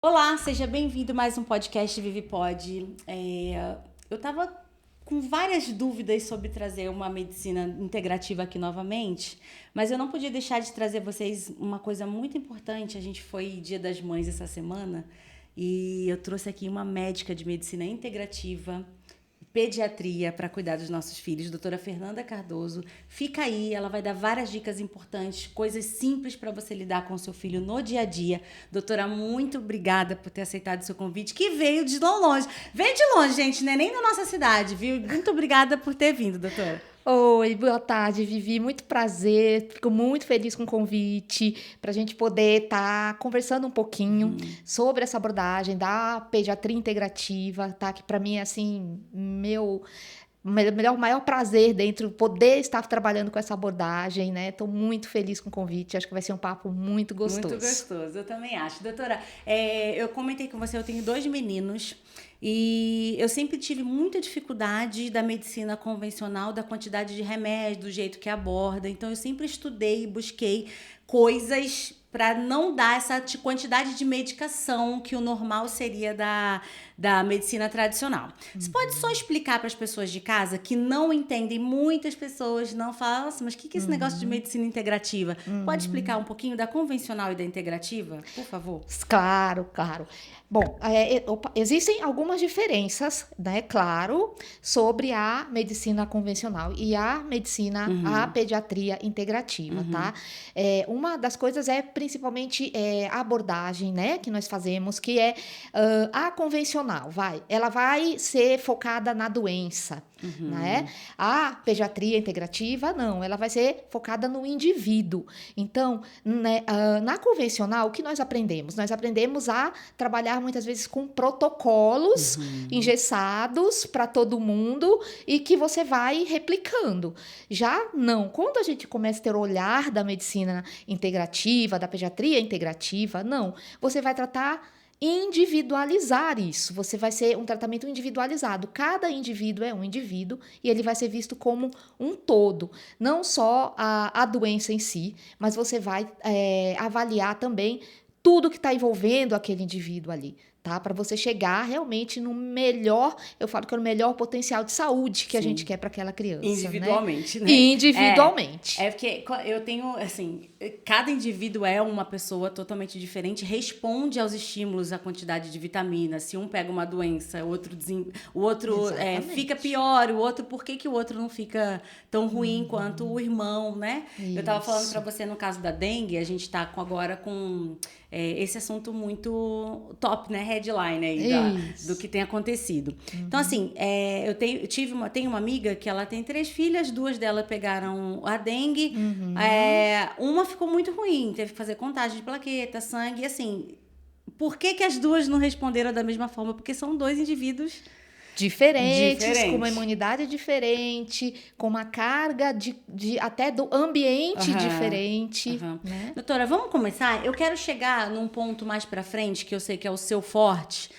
Olá, seja bem-vindo a mais um podcast ViviPod. Eu estava com várias dúvidas sobre trazer uma medicina integrativa aqui novamente, mas eu não podia deixar de trazer a vocês uma coisa muito importante. A gente foi Dia das Mães essa semana e eu trouxe aqui uma médica de medicina integrativa, pediatria para cuidar dos nossos filhos, doutora Fernanda Cardoso. Fica aí, ela vai dar várias dicas importantes, coisas simples para você lidar com o seu filho no dia a dia. Doutora, muito obrigada por ter aceitado o seu convite, que veio de longe. Veio de longe, gente, né? Nem da nossa cidade, viu? Muito obrigada por ter vindo, doutora. Oi, boa tarde, Vivi. Muito prazer. Fico muito feliz com o convite para a gente poder estar conversando um pouquinho sobre essa abordagem da pediatria integrativa, tá? Que para mim é assim meu maior prazer dentro poder estar trabalhando com essa abordagem, né? Estou muito feliz com o convite. Acho que vai ser um papo muito gostoso. Muito gostoso, eu também acho. Doutora, eu comentei com você, eu tenho 2 meninos e eu sempre tive muita dificuldade da medicina convencional, da quantidade de remédio, do jeito que aborda. Então, eu sempre estudei e busquei coisas para não dar essa quantidade de medicação que o normal seria da medicina tradicional. Você pode só explicar para as pessoas de casa que não entendem, muitas pessoas não falam, nossa, mas o que é esse negócio de medicina integrativa? Pode explicar um pouquinho da convencional e da integrativa, por favor? Claro, claro. Bom, existem algumas diferenças, né, claro, sobre a medicina convencional e a medicina, a pediatria integrativa, tá? Uma das coisas é principalmente a abordagem, né, que nós fazemos, que é a convencional, ela vai ser focada na doença, né? A pediatria integrativa, não, ela vai ser focada no indivíduo. Então, né, na convencional, o que nós aprendemos? Nós aprendemos a trabalhar muitas vezes com protocolos engessados para todo mundo e que você vai replicando. Já não, quando a gente começa a ter o olhar da medicina integrativa, da pediatria integrativa, não, você vai individualizar isso. Você vai ser um tratamento individualizado. Cada indivíduo é um indivíduo e ele vai ser visto como um todo. Não só a doença em si, mas você vai avaliar também tudo que está envolvendo aquele indivíduo ali, tá? Para você chegar realmente no melhor, eu falo que é o melhor potencial de saúde que a gente quer para aquela criança, Individualmente, né? Individualmente. Porque eu tenho, assim, cada indivíduo é uma pessoa totalmente diferente, responde aos estímulos, à quantidade de vitaminas. Se um pega uma doença, o outro fica pior, o outro, por que o outro não fica tão ruim quanto o irmão, né? Isso. Eu tava falando para você no caso da dengue, a gente tá agora com esse assunto muito top, né? Headline aí do que tem acontecido. Então, assim, tenho uma amiga que ela tem 3 filhas, 2 delas pegaram a dengue, uma ficou muito ruim, teve que fazer contagem de plaqueta, sangue, e assim, por que as 2 não responderam da mesma forma? Porque são 2 indivíduos diferentes, com uma imunidade diferente, com uma carga até do ambiente diferente. Né? Doutora, vamos começar? Eu quero chegar num ponto mais pra frente, que eu sei que é o seu forte,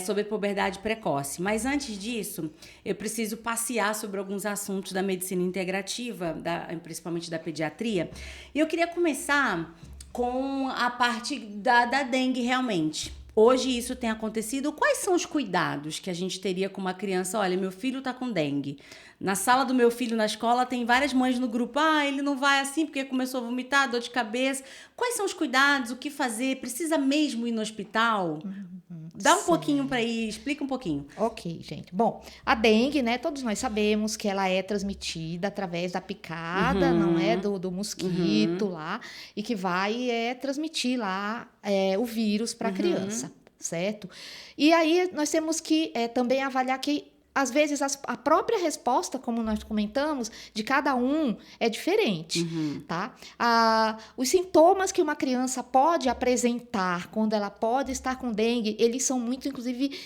sobre puberdade precoce. Mas antes disso, eu preciso passear sobre alguns assuntos da medicina integrativa, principalmente da pediatria. E eu queria começar com a parte da dengue realmente. Hoje isso tem acontecido. Quais são os cuidados que a gente teria com uma criança? Olha, meu filho tá com dengue. Na sala do meu filho na escola tem várias mães no grupo. Ele não vai assim porque começou a vomitar, dor de cabeça. Quais são os cuidados? O que fazer? Precisa mesmo ir no hospital? Dá um pouquinho para ir, explica um pouquinho. Ok, gente. Bom, a dengue, né? Todos nós sabemos que ela é transmitida através da picada, não é? Do mosquito lá, e que vai transmitir lá o vírus para a criança, certo? E aí nós temos que também avaliar que às vezes a própria resposta, como nós comentamos, de cada um é diferente, tá? Os sintomas que uma criança pode apresentar quando ela pode estar com dengue, eles são muito, inclusive,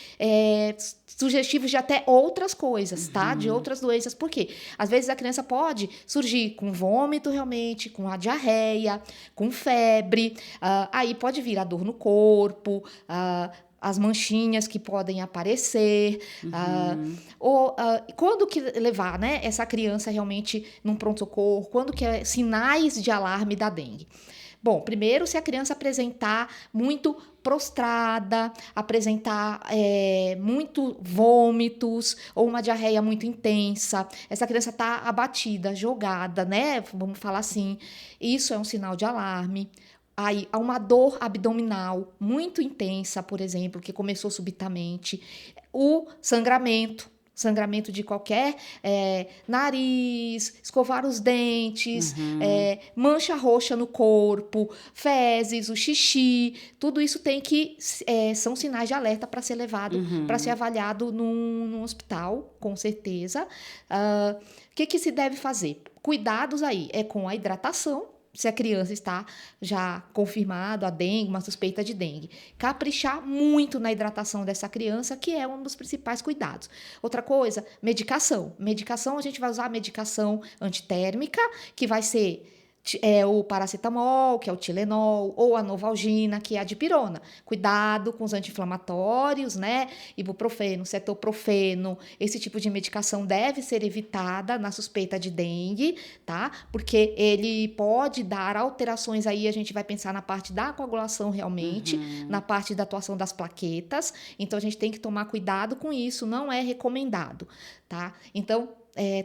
sugestivos de até outras coisas, tá? De outras doenças. Por quê? Às vezes a criança pode surgir com vômito realmente, com a diarreia, com febre, aí pode vir a dor no corpo, as manchinhas que podem aparecer, quando que levar, né, essa criança realmente num pronto-socorro, quando que é sinais de alarme da dengue. Bom, primeiro, se a criança apresentar muito prostrada, apresentar muito vômitos ou uma diarreia muito intensa, essa criança está abatida, jogada, né? Vamos falar assim. Isso é um sinal de alarme. Aí, há uma dor abdominal muito intensa, por exemplo, que começou subitamente. O sangramento de qualquer nariz, escovar os dentes, mancha roxa no corpo, fezes, o xixi, tudo isso são sinais de alerta para ser levado, para ser avaliado num hospital, com certeza. O que se deve fazer? Cuidados aí com a hidratação, se a criança está já confirmado a dengue, uma suspeita de dengue. Caprichar muito na hidratação dessa criança, que é um dos principais cuidados. Outra coisa, medicação. Medicação, a gente vai usar a medicação antitérmica, que vai ser o paracetamol, que é o Tilenol, ou a Novalgina, que é a dipirona. Cuidado com os anti-inflamatórios, né? Ibuprofeno, cetoprofeno, esse tipo de medicação deve ser evitada na suspeita de dengue, tá? Porque ele pode dar alterações aí, a gente vai pensar na parte da coagulação realmente, na parte da atuação das plaquetas, então a gente tem que tomar cuidado com isso, não é recomendado, tá? Então,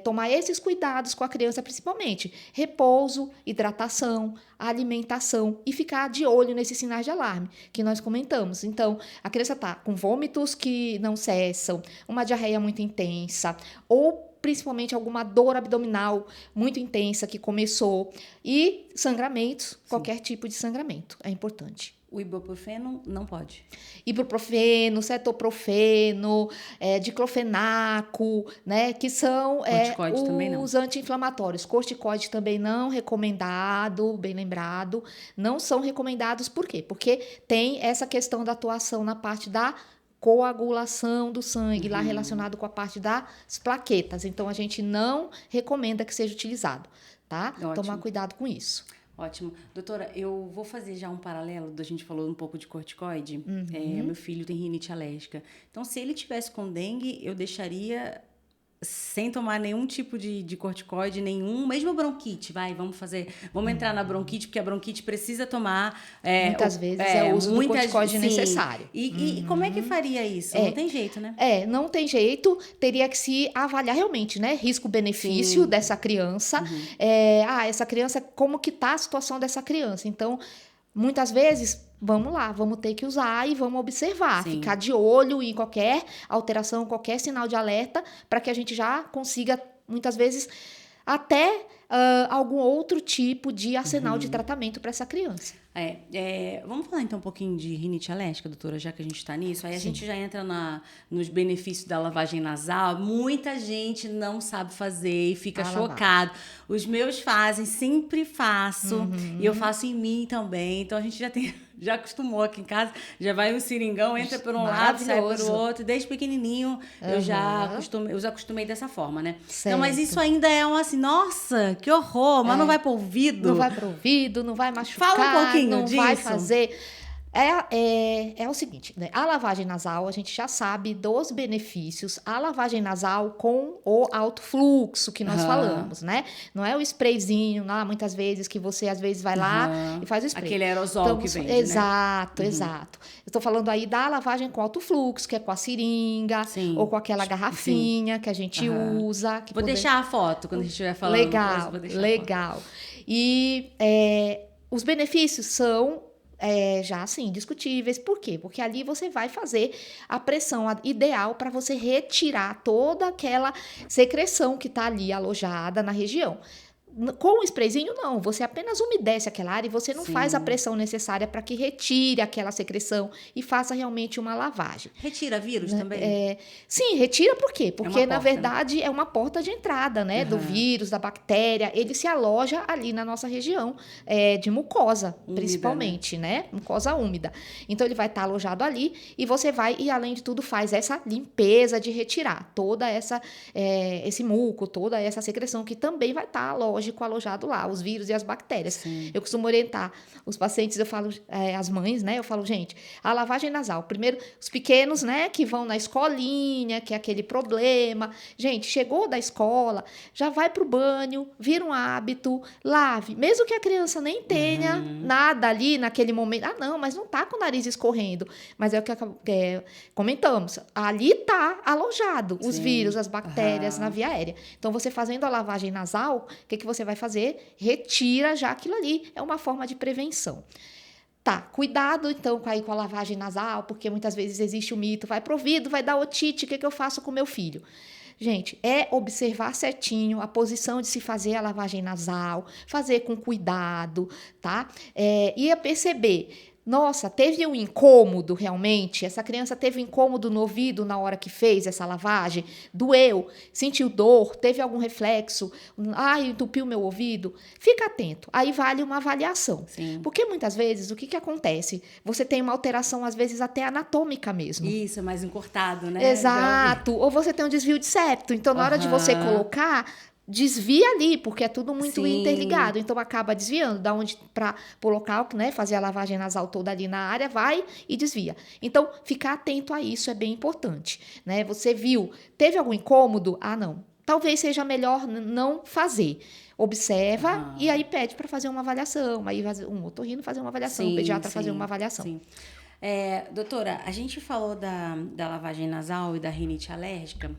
tomar esses cuidados com a criança, principalmente repouso, hidratação, alimentação e ficar de olho nesses sinais de alarme que nós comentamos. Então, a criança está com vômitos que não cessam, uma diarreia muito intensa ou principalmente alguma dor abdominal muito intensa que começou e sangramentos, qualquer tipo de sangramento, é importante. O ibuprofeno não pode. Ibuprofeno, cetoprofeno, diclofenaco, né? Que são os anti-inflamatórios. Corticoide também não recomendado, bem lembrado. Não são recomendados por quê? Porque tem essa questão da atuação na parte da coagulação do sangue, lá relacionado com a parte das plaquetas. Então, a gente não recomenda que seja utilizado, tá? Ótimo. Tomar cuidado com isso. Ótimo. Doutora, eu vou fazer já um paralelo, a gente falou um pouco de corticoide. Meu filho tem rinite alérgica. Então, se ele tivesse com dengue, eu deixaria sem tomar nenhum tipo de corticoide, mesmo bronquite, vamos entrar na bronquite, porque a bronquite precisa tomar... muitas vezes é o uso do corticoide necessário. E como é que faria isso? Não tem jeito, né? Não tem jeito, teria que se avaliar realmente, né? Risco-benefício dessa criança. Essa criança, como que tá a situação dessa criança? Então, muitas vezes, vamos ter que usar e vamos observar, ficar de olho em qualquer alteração, qualquer sinal de alerta, para que a gente já consiga, muitas vezes, até algum outro tipo de arsenal de tratamento para essa criança. Vamos falar então um pouquinho de rinite alérgica, doutora, já que a gente está nisso. Aí a gente já entra nos benefícios da lavagem nasal. Muita gente não sabe fazer e fica chocado. Os meus fazem, sempre faço. E eu faço em mim também. Então a gente já acostumou aqui em casa. Já vai um seringão, entra por um lado, sai por outro. Desde pequenininho eu já acostumei dessa forma, né? Então, mas isso ainda é assim, nossa, que horror. Mas não vai pro ouvido. Não vai pro ouvido, não vai machucar. Fala um pouquinho não disso. Vai fazer. É o seguinte, né? A lavagem nasal, a gente já sabe dos benefícios. A lavagem nasal com o alto fluxo que nós falamos, né? Não é o sprayzinho lá, muitas vezes, que você às vezes vai lá e faz o spray. Aquele aerosol que vende, exato, né? Exato. Eu tô falando aí da lavagem com alto fluxo, que é com a seringa, ou com aquela garrafinha que a gente usa. Vou deixar a foto quando a gente estiver falando. Legal. E os benefícios são já assim, discutíveis. Por quê? Porque ali você vai fazer a pressão ideal para você retirar toda aquela secreção que está ali alojada na região. Com o sprayzinho, não. Você apenas umedece aquela área e você não faz a pressão necessária para que retire aquela secreção e faça realmente uma lavagem. Retira vírus também? Sim, retira por quê? Porque, na verdade, é uma porta de entrada, né? Do vírus, da bactéria. Ele se aloja ali na nossa região de mucosa, úmida, principalmente, né? Mucosa úmida. Então, ele vai estar alojado ali e você vai, e além de tudo, faz essa limpeza de retirar toda esse muco, toda essa secreção que também vai estar alojada biológico alojado lá, os vírus e as bactérias. Sim. Eu costumo orientar os pacientes, eu falo, as mães, né? Eu falo, gente, a lavagem nasal, primeiro, os pequenos, né, que vão na escolinha, que é aquele problema. Gente, chegou da escola, já vai pro banho, vira um hábito, lave. Mesmo que a criança nem tenha nada ali naquele momento. Ah, não, mas não tá com o nariz escorrendo. Mas é o que comentamos. Ali tá alojado os vírus, as bactérias na via aérea. Então, você fazendo a lavagem nasal, o que você vai fazer? Retira já aquilo ali. É uma forma de prevenção. Tá, cuidado então com a lavagem nasal, porque muitas vezes existe o mito, vai pro ouvido, vai dar otite, o que eu faço com meu filho? Gente, é observar certinho a posição de se fazer a lavagem nasal, fazer com cuidado, tá? E perceber, nossa, teve um incômodo realmente? Essa criança teve um incômodo no ouvido na hora que fez essa lavagem? Doeu? Sentiu dor? Teve algum reflexo? Ai, entupiu meu ouvido? Fica atento. Aí vale uma avaliação. Sim. Porque muitas vezes, o que acontece? Você tem uma alteração, às vezes, até anatômica mesmo. Isso, é mais encurtado, né? Exato. Ou você tem um desvio de septo. Então, na hora de você colocar, desvia ali, porque é tudo muito interligado. Então, acaba desviando. Da onde para o local, né? Fazer a lavagem nasal toda ali na área, vai e desvia. Então, ficar atento a isso é bem importante, né? Você viu, teve algum incômodo? Ah, não. Talvez seja melhor não fazer. Observa e aí pede para fazer uma avaliação. Aí um otorrino fazer uma avaliação, o pediatra fazer uma avaliação. Sim. Doutora, a gente falou da lavagem nasal e da rinite alérgica.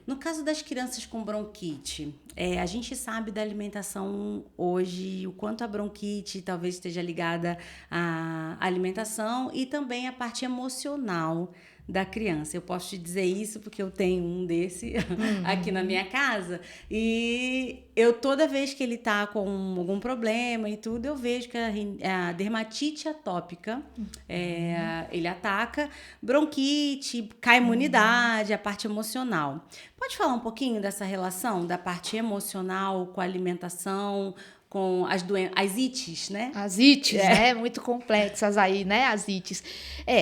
No caso das crianças com bronquite, a gente sabe da alimentação hoje, o quanto a bronquite talvez esteja ligada à alimentação e também à parte emocional da criança. Eu posso te dizer isso porque eu tenho um desse aqui na minha casa e toda vez que ele tá com algum problema e tudo, eu vejo que a dermatite atópica, ele ataca, bronquite, cai a imunidade, a parte emocional. Pode falar um pouquinho dessa relação da parte emocional com a alimentação, com as ites, né? As ites, né? Muito complexas aí, né? As ites.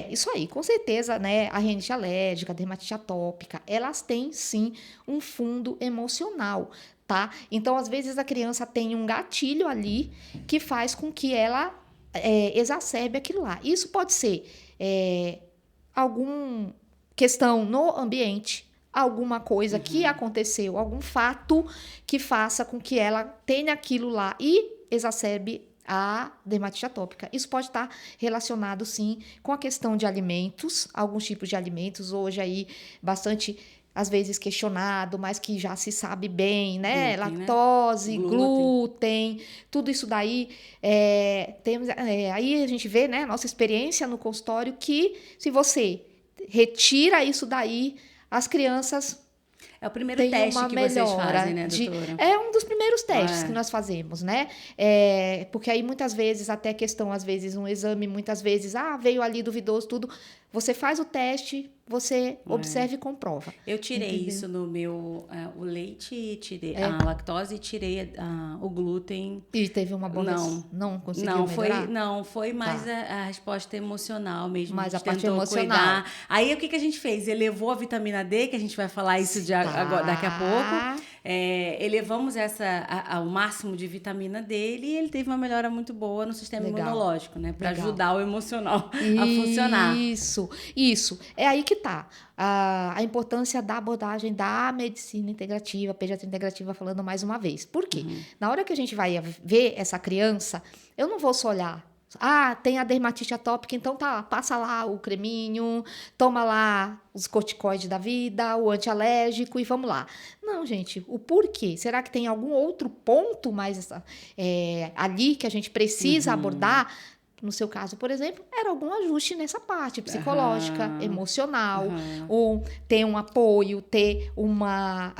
Isso aí, com certeza, né? A rinite alérgica, a dermatite atópica, elas têm, sim, um fundo emocional, tá? Então, às vezes, a criança tem um gatilho ali que faz com que ela exacerbe aquilo lá. Isso pode ser alguma questão no ambiente, alguma coisa que aconteceu, algum fato que faça com que ela tenha aquilo lá e exacerbe a dermatite atópica. Isso pode estar relacionado, sim, com a questão de alimentos, alguns tipos de alimentos, hoje aí bastante, às vezes, questionado, mas que já se sabe bem, né? Glúten, lactose, né? Glúten, tudo isso daí. Aí a gente vê, né, nossa experiência no consultório, que se você retira isso daí, as crianças É o primeiro teste que vocês fazem, né, doutora? É um dos primeiros testes que nós fazemos, né? Porque aí muitas vezes, até questão, às vezes, um exame, muitas vezes, veio ali duvidoso, tudo. Você faz o teste, você observa e comprova. Eu tirei isso no meu... o leite, tirei a lactose e tirei o glúten. E teve uma boa... Não conseguiu melhorar? Foi mais a resposta emocional mesmo. Mais a parte emocional. Cuidar. Aí, o que a gente fez? Elevou a vitamina D, que a gente vai falar isso agora, daqui a pouco. Elevamos ao máximo de vitamina dele e ele teve uma melhora muito boa no sistema imunológico, né? Para ajudar o emocional a funcionar. Isso. É aí que tá. A importância da abordagem da medicina integrativa, pediatria integrativa, falando mais uma vez. Por quê? Na hora que a gente vai ver essa criança, eu não vou só olhar. Tem a dermatite atópica, então tá, passa lá o creminho, toma lá os corticoides da vida, o antialérgico e vamos lá. Não, gente, o porquê? Será que tem algum outro ponto mais ali que a gente precisa abordar? No seu caso, por exemplo, era algum ajuste nessa parte psicológica, emocional, ou ter um apoio, ter uma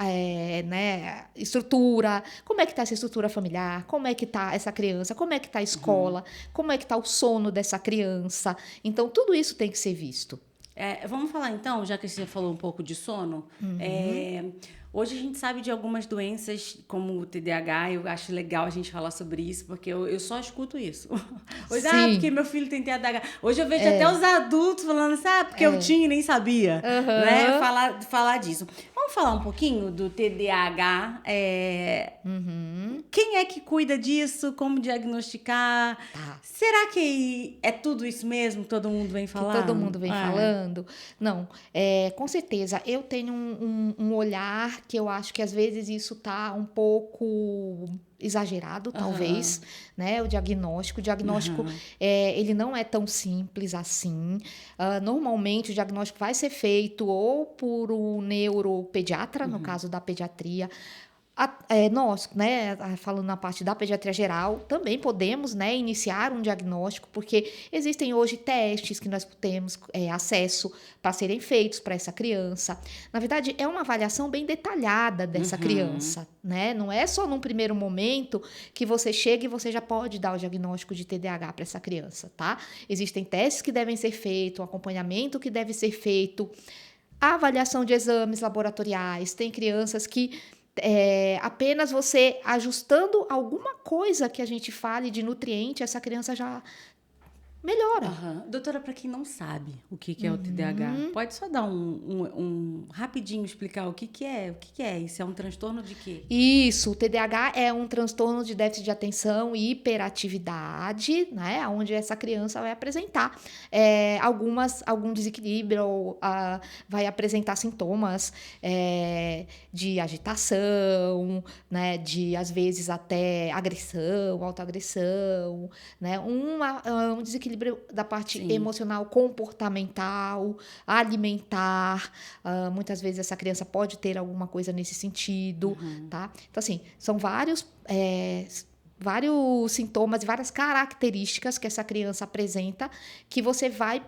estrutura. Como é que está essa estrutura familiar? Como é que está essa criança? Como é que está a escola? Como é que está o sono dessa criança? Então, tudo isso tem que ser visto. Vamos falar então, já que você falou um pouco de sono, hoje a gente sabe de algumas doenças como o TDAH, eu acho legal a gente falar sobre isso, porque eu só escuto isso. Hoje, porque meu filho tem TDAH. Hoje eu vejo até os adultos falando, porque eu tinha e nem sabia, né? Falar disso. Vamos Vamos falar um pouquinho do TDAH? Quem é que cuida disso? Como diagnosticar? Tá. Será que é tudo isso mesmo que todo mundo vem falando? Que todo mundo vem falando? Não, com certeza. Eu tenho um olhar que eu acho que às vezes isso tá um pouco exagerado, talvez, né? O diagnóstico. Ele não é tão simples assim. Normalmente, o diagnóstico vai ser feito ou por um neuropediatra, no caso da pediatria. Nós, né, falando na parte da pediatria geral, também podemos, né, iniciar um diagnóstico, porque existem hoje testes que nós temos acesso para serem feitos para essa criança. Na verdade, é uma avaliação bem detalhada dessa criança, né? Não é só num primeiro momento que você chega e você já pode dar o diagnóstico de TDAH para essa criança, tá? Existem testes que devem ser feitos, um acompanhamento que deve ser feito, a avaliação de exames laboratoriais. Tem crianças que apenas você ajustando alguma coisa que a gente fale de nutriente, essa criança já melhora. Doutora, para quem não sabe o que é o TDAH, pode só dar rapidinho explicar o que é? O que é? Isso é um transtorno de quê? Isso, o TDAH é um transtorno de déficit de atenção e hiperatividade, né? Onde essa criança vai apresentar algum desequilíbrio, ou vai apresentar sintomas de agitação, né? De, às vezes, até agressão, autoagressão, né? Um desequilíbrio da parte emocional, comportamental, alimentar. Muitas vezes essa criança pode ter alguma coisa nesse sentido, tá? Então, assim, são vários sintomas e várias características que essa criança apresenta que você vai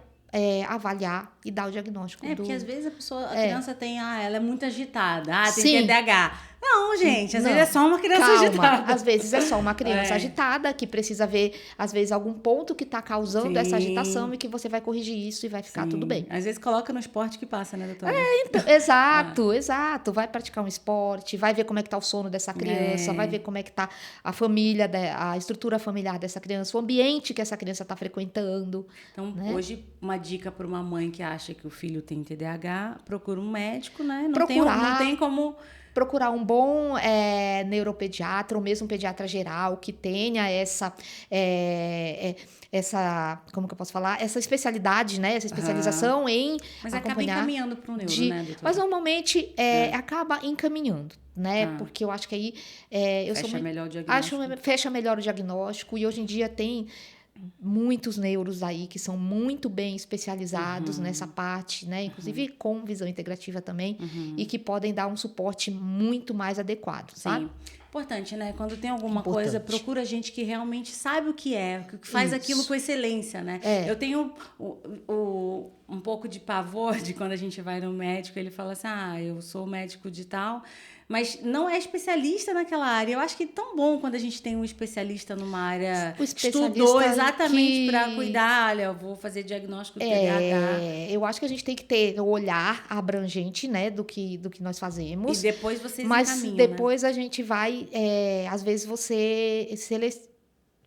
avaliar e dar o diagnóstico. Porque às vezes a criança tem, ela é muito agitada, tem TDAH. Não, gente, às vezes é só uma criança agitada. Às vezes é só uma criança agitada que precisa ver, às vezes, algum ponto que está causando essa agitação e que você vai corrigir isso e vai ficar tudo bem. Às vezes coloca no esporte que passa, né, doutora? Então, exato. Vai praticar um esporte, vai ver como é que tá o sono dessa criança, vai ver como é que tá a família, a estrutura familiar dessa criança, o ambiente que essa criança está frequentando. Então, né? Hoje, uma dica para uma mãe que acha que o filho tem TDAH, procura um médico, né? Não tem como... Procurar um bom neuropediatra, ou mesmo pediatra geral, que tenha essa, como que eu posso falar? Essa especialidade, né? Essa especialização em Mas acompanhar. Acaba encaminhando para o neuro, né, doutora? Mas normalmente acaba encaminhando, né? Porque eu acho que aí... Fecha melhor o diagnóstico. E hoje em dia tem muitos neuros aí que são muito bem especializados nessa parte, né? Inclusive com visão integrativa também, e que podem dar um suporte muito mais adequado, sabe? Sim. Importante, né? Quando tem alguma coisa, procura gente que realmente sabe o que é, que faz aquilo com excelência, né? Eu tenho um pouco de pavor de quando a gente vai no médico, ele fala assim, eu sou médico de tal, mas não é especialista naquela área. Eu acho que é tão bom quando a gente tem um especialista numa área, estudou exatamente para cuidar, olha, eu vou fazer diagnóstico de TDAH. Eu acho que a gente tem que ter o olhar abrangente, né, do que nós fazemos. E depois vocês Mas encaminham, depois a gente vai, às vezes você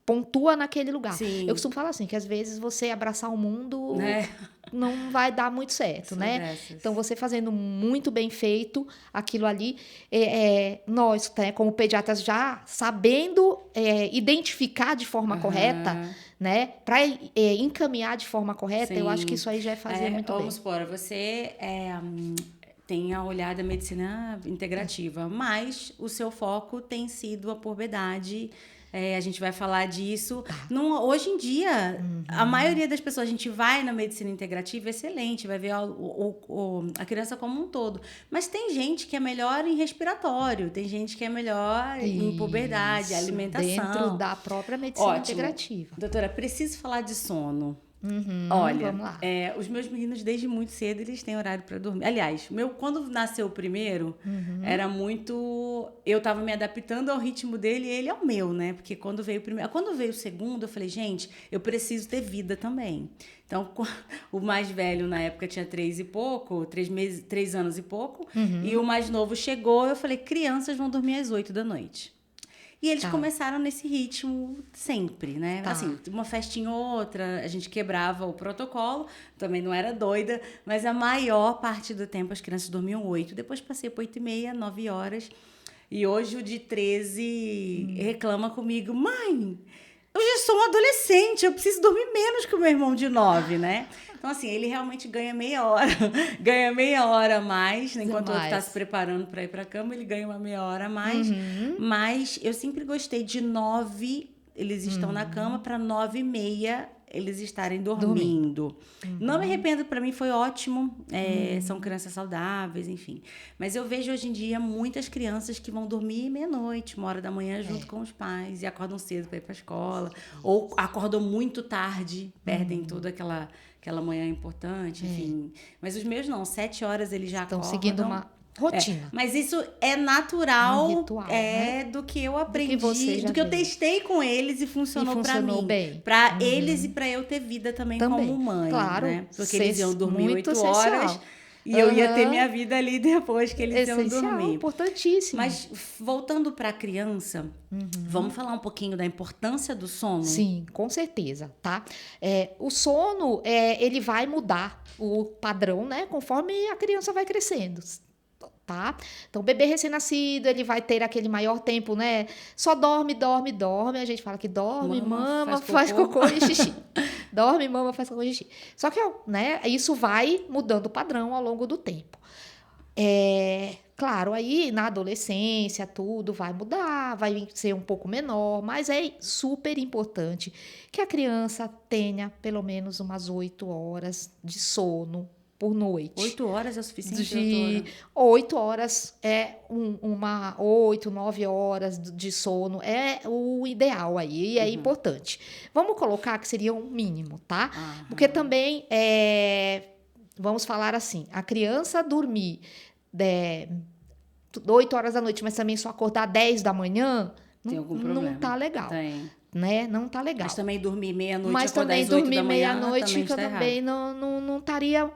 pontua naquele lugar. Sim. Eu costumo falar assim, que às vezes você abraçar o mundo não vai dar muito certo, né? Então, você fazendo muito bem feito aquilo ali, nós, como pediatras, já sabendo identificar de forma correta, né? Para encaminhar de forma correta, eu acho que isso aí já é fazer muito bem. Vamos supor, você tem a olhar da medicina integrativa, mas o seu foco tem sido a puberdade. A gente vai falar disso. Hoje em dia, a maioria das pessoas, a gente vai na medicina integrativa, excelente, vai ver a criança como um todo. Mas tem gente que é melhor em respiratório, tem gente que é melhor em puberdade, alimentação. Dentro da própria medicina integrativa. Doutora, preciso falar de sono. Olha, vamos lá. Os meus meninos, desde muito cedo, eles têm horário para dormir. Aliás, quando nasceu o primeiro, era muito... Eu estava me adaptando ao ritmo dele e ele ao meu, né? Porque quando veio o segundo, eu falei, gente, eu preciso ter vida também. Então, o mais velho, na época, tinha 3 anos e pouco. E o mais novo chegou, eu falei, crianças vão dormir às 8 da noite. E eles começaram nesse ritmo sempre, né? Tá. Assim, uma festinha ou outra, a gente quebrava o protocolo, também não era doida, mas a maior parte do tempo as crianças dormiam 8. Depois passei para 8h30, 9 horas. E hoje o de 13 reclama comigo, mãe, eu já sou um adolescente, eu preciso dormir menos que o meu irmão de 9, né? Então, assim, ele realmente ganha meia hora a mais, né? Enquanto o outro está se preparando para ir para a cama, ele ganha uma meia hora a mais. Mas eu sempre gostei de 9, eles estão na cama, para 9h30 eles estarem dormindo. Não me arrependo, para mim foi ótimo. São crianças saudáveis, enfim. Mas eu vejo hoje em dia muitas crianças que vão dormir meia-noite, 1h da manhã, junto com os pais, e acordam cedo para ir para a escola, ou acordam muito tarde, perdem toda aquela manhã importante, enfim. Mas os meus não, 7 horas eles já Estão acordam. seguindo uma rotina. Mas isso é natural, Um ritual, né? do que eu aprendi, do que eu testei com eles e funcionou para mim. Bem. Para eles e para eu ter vida também como mãe, claro, né? Porque eles iam dormir 8 essencial. horas e eu ia ter minha vida ali depois que eles iam dormir. Importantíssimo. Mas voltando para a criança, vamos falar um pouquinho da importância do sono? Sim, com certeza, tá? O sono, ele vai mudar o padrão, né? Conforme a criança vai crescendo. Tá? Então, o bebê recém-nascido, ele vai ter aquele maior tempo, né? Só dorme. A gente fala que dorme, mama, faz cocô e xixi. Dorme, mama, faz cocô e xixi. Só que, né, isso vai mudando o padrão ao longo do tempo. Claro, aí na adolescência tudo vai mudar, vai ser um pouco menor, mas é super importante que a criança tenha pelo menos umas 8 horas de sono por noite. 8 horas é o suficiente? 8 horas é 8, 9 horas de sono é o ideal aí, é importante. Vamos colocar que seria um mínimo, tá? Porque também, vamos falar assim, a criança dormir 8 horas da noite, mas também só acordar 10 da manhã, não tá legal. Tem. Né? Não tá legal. Mas também dormir meia-noite, mas acordar também às 8 dormir da manhã, meia-noite também não estaria...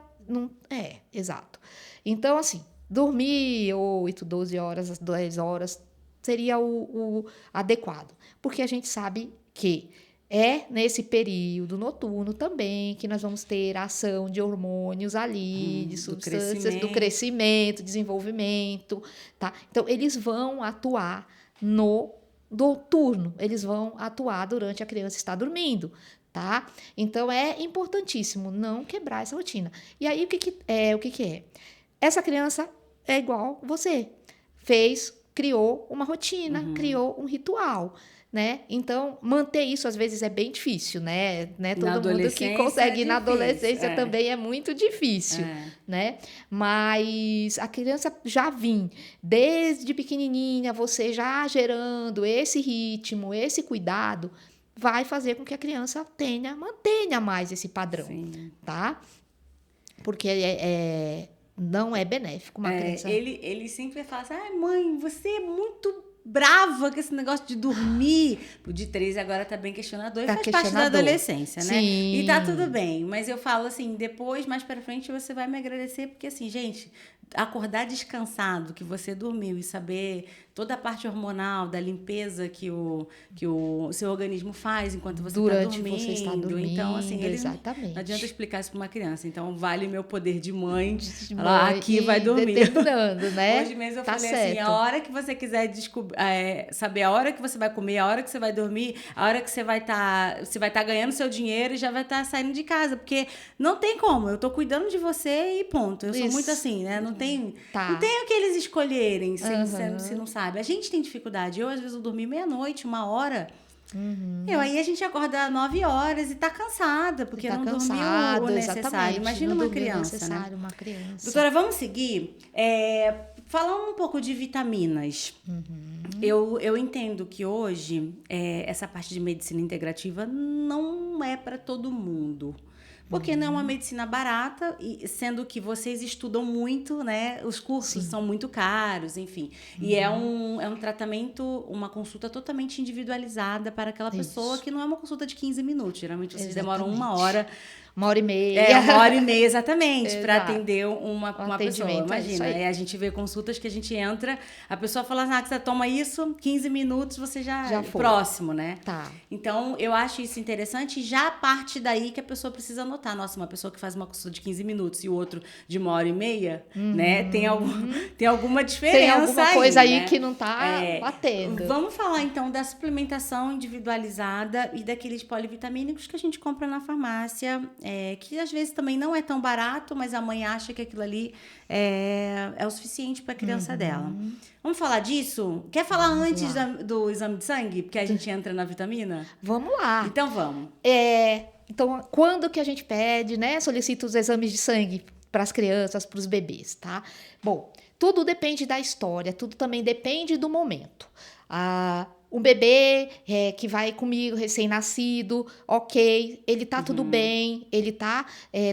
exato. Então, assim, dormir 8, 12 horas, 10 horas seria o adequado. Porque a gente sabe que é nesse período noturno também que nós vamos ter a ação de hormônios ali, de substâncias do crescimento, desenvolvimento, tá? Então, eles vão atuar no noturno, eles vão atuar durante a criança estar dormindo, tá? Então, é importantíssimo não quebrar essa rotina. E aí, o que é? Essa criança é igual você. Criou uma rotina, criou um ritual, né? Então, manter isso, às vezes, é bem difícil, né? Todo mundo que consegue ir na adolescência também é muito difícil, né? Mas a criança já desde pequenininha, você já gerando esse ritmo, esse cuidado, vai fazer com que a criança mantenha mais esse padrão, tá? Porque não é benéfico uma criança. Ele sempre fala assim, mãe, você é muito brava com esse negócio de dormir. O de 13 agora tá bem questionador e faz parte da adolescência, né? Sim. E tá tudo bem. Mas eu falo assim, depois, mais pra frente, você vai me agradecer, porque assim, gente, acordar descansado, que você dormiu e saber toda a parte hormonal, da limpeza que o seu organismo faz enquanto você durante dormindo. Você está dormindo. Então, assim, exatamente. Não adianta explicar isso para uma criança. Então, vale meu poder de mãe. Aqui vai dormir. Determinando, né? Hoje mesmo eu falei assim, a hora que você quiser saber a hora que você vai comer, a hora que você vai dormir, a hora que você vai estar ganhando seu dinheiro e já vai estar saindo de casa. Porque não tem como. Eu tô cuidando de você e ponto. Eu sou muito assim, né? Não tem o que eles escolherem se não sabe. A gente tem dificuldade. Às vezes, eu dormi meia-noite, 1h. Aí a gente acorda 9 horas e tá cansada, porque não dormiu o necessário. Imagina uma criança, né? Doutora, vamos seguir? Falando um pouco de vitaminas. Eu entendo que hoje essa parte de medicina integrativa não é para todo mundo. Porque não é uma medicina barata, e sendo que vocês estudam muito, né? Os cursos são muito caros, enfim. E é um tratamento, uma consulta totalmente individualizada para aquela pessoa, que não é uma consulta de 15 minutos. Geralmente vocês demoram 1 hora 1h30. 1h30, exatamente, para Exato. atender uma pessoa. Atendimento, é isso Imagina, aí. a gente vê consultas que a gente entra, a pessoa fala, que você toma isso, 15 minutos, você já foi. próximo, né? Tá. Então, eu acho isso interessante e já parte daí que a pessoa precisa anotar. Nossa, uma pessoa que faz uma consulta de 15 minutos e o outro de 1h30, né? Tem alguma diferença. Tem alguma coisa aí, né? que não tá batendo. Vamos falar, então, da suplementação individualizada e daqueles polivitamínicos que a gente compra na farmácia, que às vezes também não é tão barato, mas a mãe acha que aquilo ali é o suficiente para a criança dela. Vamos falar disso? Quer falar antes do exame de sangue? Porque a gente entra na vitamina? Vamos lá. Então, vamos. Então, quando que a gente pede, né? Solicita os exames de sangue para as crianças, para os bebês, tá? Bom, tudo depende da história, tudo também depende do momento. Um bebê que vai comigo, recém-nascido, ok, ele tá tudo bem, ele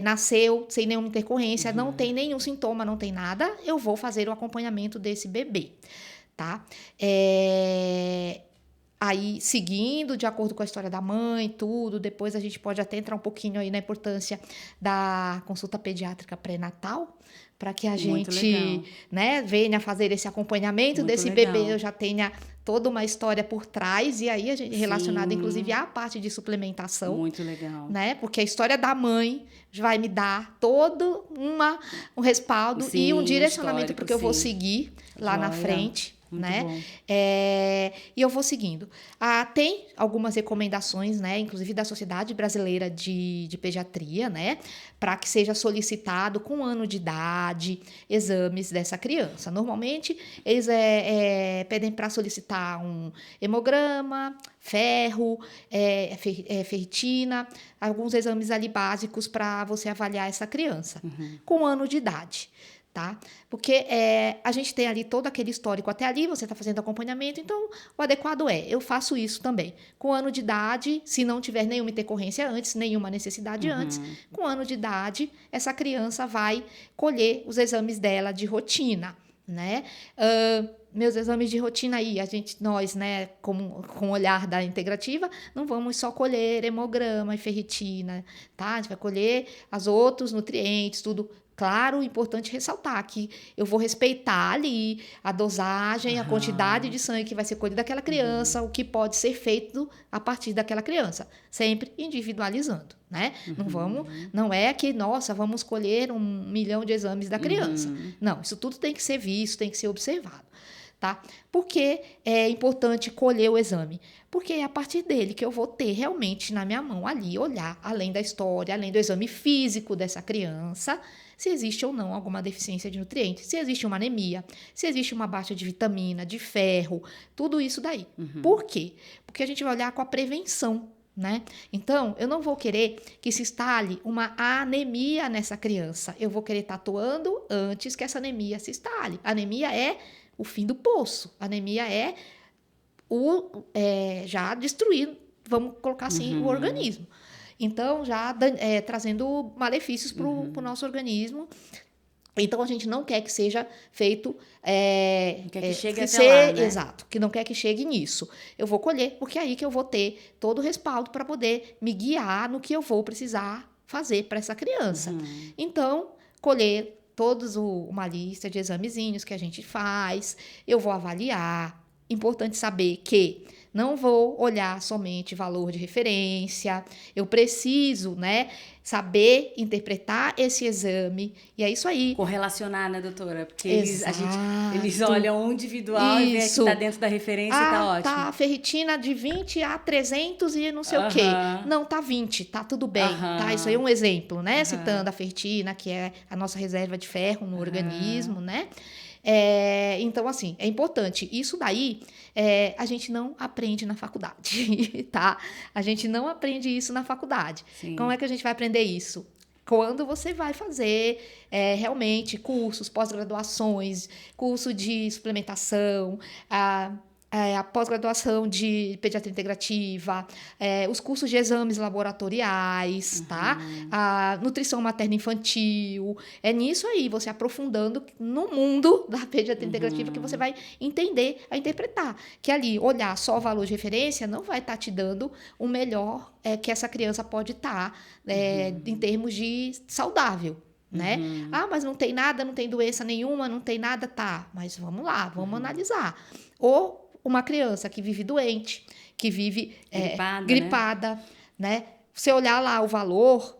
nasceu sem nenhuma intercorrência, não tem nenhum sintoma, não tem nada, eu vou fazer o acompanhamento desse bebê, tá? Aí, seguindo de acordo com a história da mãe, tudo, depois a gente pode até entrar um pouquinho aí na importância da consulta pediátrica pré-natal, para que a gente, né, venha fazer esse acompanhamento desse bebê, eu já tenha toda uma história por trás, e aí a gente relacionada, inclusive, à parte de suplementação. Muito legal. Né? Porque a história da mãe vai me dar todo um respaldo e um direcionamento porque eu vou seguir lá na frente. Né? E eu vou seguindo. Tem algumas recomendações, né? Inclusive da Sociedade Brasileira de Pediatria, né? Para que seja solicitado com 1 ano de idade exames dessa criança. Normalmente, eles pedem para solicitar um hemograma, ferro, ferritina, alguns exames ali básicos para você avaliar essa criança com 1 ano de idade. Tá? Porque a gente tem ali todo aquele histórico até ali, você está fazendo acompanhamento, então o adequado eu faço isso também. Com 1 ano de idade, se não tiver nenhuma intercorrência antes, nenhuma necessidade antes, com 1 ano de idade, essa criança vai colher os exames dela de rotina, né? Meus exames de rotina aí, nós, né, com o olhar da integrativa, não vamos só colher hemograma e ferritina, tá? A gente vai colher os outros nutrientes, tudo. Claro, importante ressaltar que eu vou respeitar ali a dosagem, a quantidade de sangue que vai ser colhido daquela criança, o que pode ser feito a partir daquela criança, sempre individualizando, né? Não é que, nossa, vamos colher 1 milhão de exames da criança. Não, isso tudo tem que ser visto, tem que ser observado. Tá? Por que é importante colher o exame? Porque é a partir dele que eu vou ter realmente na minha mão ali, olhar além da história, além do exame físico dessa criança, se existe ou não alguma deficiência de nutrientes, se existe uma anemia, se existe uma baixa de vitamina, de ferro, tudo isso daí. Por quê? Porque a gente vai olhar com a prevenção, né? Então, eu não vou querer que se instale uma anemia nessa criança. Eu vou querer estar atuando antes que essa anemia se instale. A anemia é o fim do poço. A anemia é já destruir, vamos colocar assim, o organismo. Então, já trazendo malefícios para o nosso organismo. Então, a gente não quer que seja feito... não quer que chegue até lá, né? Exato, que não quer que chegue nisso. Eu vou colher, porque é aí que eu vou ter todo o respaldo para poder me guiar no que eu vou precisar fazer para essa criança. Então, colher uma lista de examezinhos que a gente faz, eu vou avaliar. Importante saber que não vou olhar somente valor de referência, eu preciso, né, saber interpretar esse exame, e é isso aí. Correlacionar, né, doutora? Porque Exato. eles olham um individual e vê que está dentro da referência e tá ótimo. Tá, ferritina de 20 a 300 e não sei o quê. Não, tá 20, tá tudo bem, tá? Isso aí é um exemplo, né? Citando a ferritina, que é a nossa reserva de ferro no organismo, né? Então, assim, é importante. Isso daí a gente não aprende na faculdade, tá? A gente não aprende isso na faculdade. Sim. Como é que a gente vai aprender isso? Quando você vai fazer realmente cursos, pós-graduações, curso de suplementação, a a pós-graduação de pediatria integrativa, os cursos de exames laboratoriais, tá? A nutrição materno-infantil. É nisso aí, você aprofundando no mundo da pediatria integrativa, que você vai entender a interpretar. Que ali, olhar só o valor de referência não vai estar te dando o melhor que essa criança pode estar em termos de saudável. Né? Mas não tem nada, não tem doença nenhuma, não tem nada, tá. Mas vamos lá, vamos analisar. Ou uma criança que vive doente, que vive gripada, né? Você olhar lá o valor,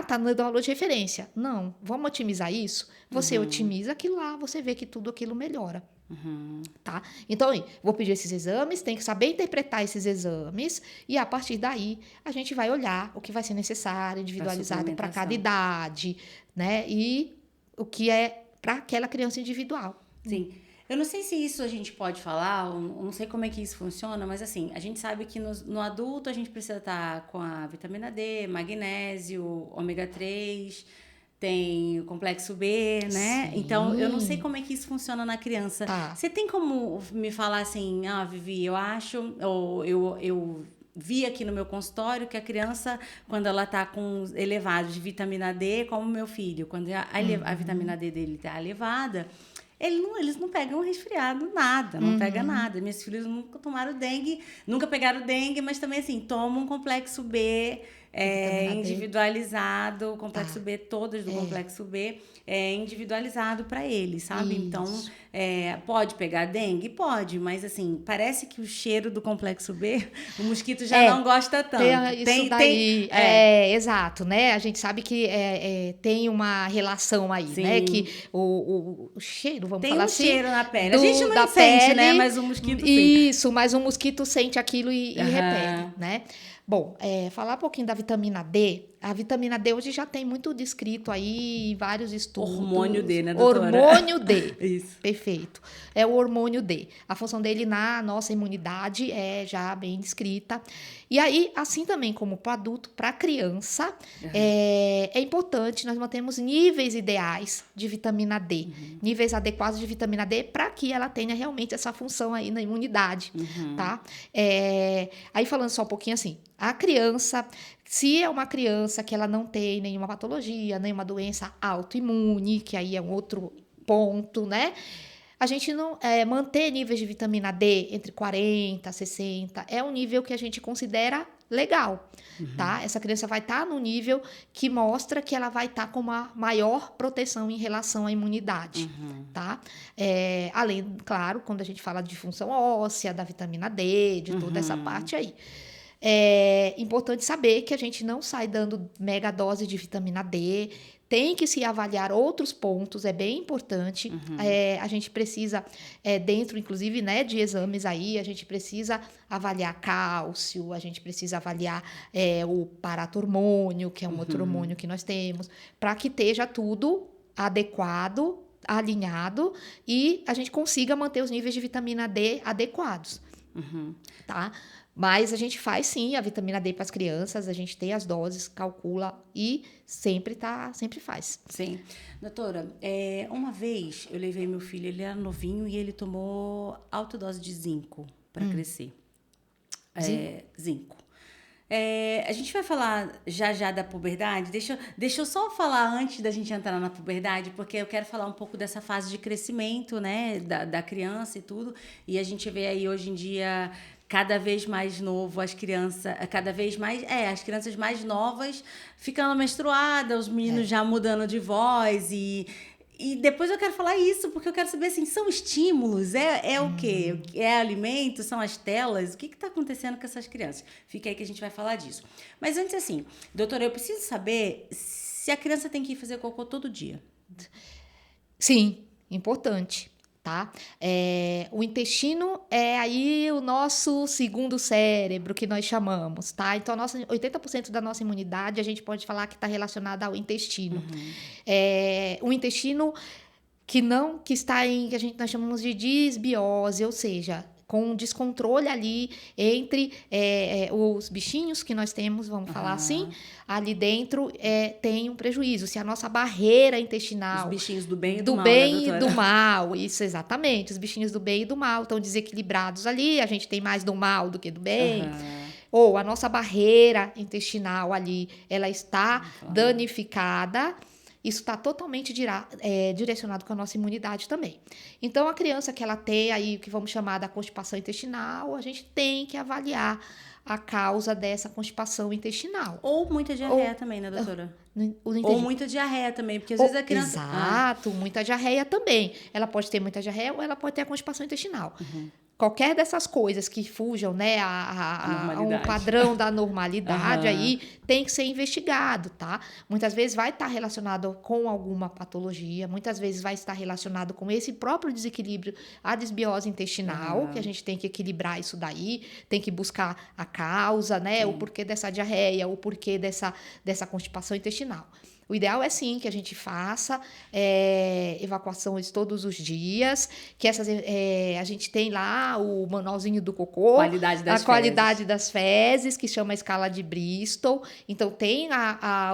tá no valor de referência. Não, vamos otimizar isso? Você otimiza aquilo lá, você vê que tudo aquilo melhora. Tá? Então, vou pedir esses exames, tem que saber interpretar esses exames e a partir daí a gente vai olhar o que vai ser necessário, individualizado para cada idade, né? E o que é para aquela criança individual. Sim. Eu não sei se isso a gente pode falar, eu não sei como é que isso funciona, mas assim, a gente sabe que no adulto a gente precisa estar com a vitamina D, magnésio, ômega 3, tem o complexo B, né? Sim. Então, eu não sei como é que isso funciona na criança. Tá. Você tem como me falar assim, Vivi, eu acho, ou eu vi aqui no meu consultório que a criança, quando ela tá com elevados de vitamina D, como meu filho, quando a vitamina D dele tá elevada, eles não pegam resfriado, nada, não pega nada. Meus filhos nunca tomaram dengue, nunca pegaram dengue, mas também, assim, tomam um complexo B individualizado, o complexo B, todas do complexo B, individualizado para eles, sabe? Isso. Então, pode pegar dengue? Pode, mas, assim, parece que o cheiro do complexo B, o mosquito já não gosta tanto. Isso daí, exato, né? A gente sabe que tem uma relação aí, Sim. né? Que o cheiro, vamos falar assim... Tem um cheiro na pele. A gente não sente, né? Mas o mosquito sente. Isso, mas o mosquito sente aquilo e repele, né? Bom, falar um pouquinho da vitamina D. A vitamina D hoje já tem muito descrito aí em vários estudos. Hormônio D, né, doutora? Hormônio D. Isso. Perfeito. É o hormônio D. A função dele na nossa imunidade é já bem descrita. E aí, assim também como para adulto, para criança, é importante nós mantermos níveis ideais de vitamina D. Níveis adequados de vitamina D para que ela tenha realmente essa função aí na imunidade, tá? Aí falando só um pouquinho assim, a criança, se é uma criança que ela não tem nenhuma patologia, nenhuma doença autoimune, que aí é um outro ponto, né? A gente não manter níveis de vitamina D entre 40 e 60 é um nível que a gente considera legal, tá? Essa criança vai estar no nível que mostra que ela vai estar com uma maior proteção em relação à imunidade, tá? Além, claro, quando a gente fala de função óssea, da vitamina D, de toda essa parte aí. É importante saber que a gente não sai dando mega dose de vitamina D, tem que se avaliar outros pontos, é bem importante. A gente precisa, dentro, inclusive, né, de exames aí, a gente precisa avaliar cálcio, a gente precisa avaliar o paratormônio, que é um outro hormônio que nós temos, para que esteja tudo adequado, alinhado, e a gente consiga manter os níveis de vitamina D adequados, tá? Mas a gente faz sim a vitamina D para as crianças, a gente tem as doses, calcula e sempre faz. Sim. Doutora, uma vez eu levei meu filho, ele era novinho e ele tomou alta dose de zinco para crescer. Zinco. A gente vai falar já da puberdade. Deixa eu só falar antes da gente entrar na puberdade, porque eu quero falar um pouco dessa fase de crescimento, né, da criança e tudo. E a gente vê aí hoje em dia cada vez mais novo as crianças, as crianças mais novas ficando menstruadas, os meninos já mudando de voz e depois eu quero falar isso, porque eu quero saber, assim, são estímulos? O quê? É alimento? São as telas? O que está acontecendo com essas crianças? Fica aí que a gente vai falar disso. Mas antes, assim, doutora, eu preciso saber se a criança tem que ir fazer cocô todo dia. Sim, importante. Tá? O intestino é aí o nosso segundo cérebro, que nós chamamos, tá? Então, 80% da nossa imunidade, a gente pode falar que está relacionada ao intestino. O intestino que está em, nós chamamos de disbiose, ou seja, com um descontrole ali entre os bichinhos que nós temos, vamos falar assim, ali dentro tem um prejuízo. Se a nossa barreira intestinal... Os bichinhos do bem e do do mal, bem né, e doutora? do mal, isso, exatamente. Os bichinhos do bem e do mal estão desequilibrados ali, a gente tem mais do mal do que do bem. Ou a nossa barreira intestinal ali, ela está danificada. Isso está totalmente direcionado com a nossa imunidade também. Então, a criança que ela tem aí, o que vamos chamar da constipação intestinal, a gente tem que avaliar a causa dessa constipação intestinal. Ou muita diarreia também, né, doutora? Não entendi. Ou muita diarreia também, porque às vezes a criança... Exato, muita diarreia também. Ela pode ter muita diarreia ou ela pode ter a constipação intestinal. Qualquer dessas coisas que fujam, né, a um padrão da normalidade aí, tem que ser investigado, tá? Muitas vezes vai estar relacionado com alguma patologia, muitas vezes vai estar relacionado com esse próprio desequilíbrio, a desbiose intestinal, que a gente tem que equilibrar isso daí, tem que buscar a causa, né, o porquê dessa diarreia, o porquê dessa constipação intestinal. O ideal é sim que a gente faça evacuações todos os dias, que a gente tem lá o manualzinho do cocô, qualidade das fezes, que chama a escala de Bristol. Então tem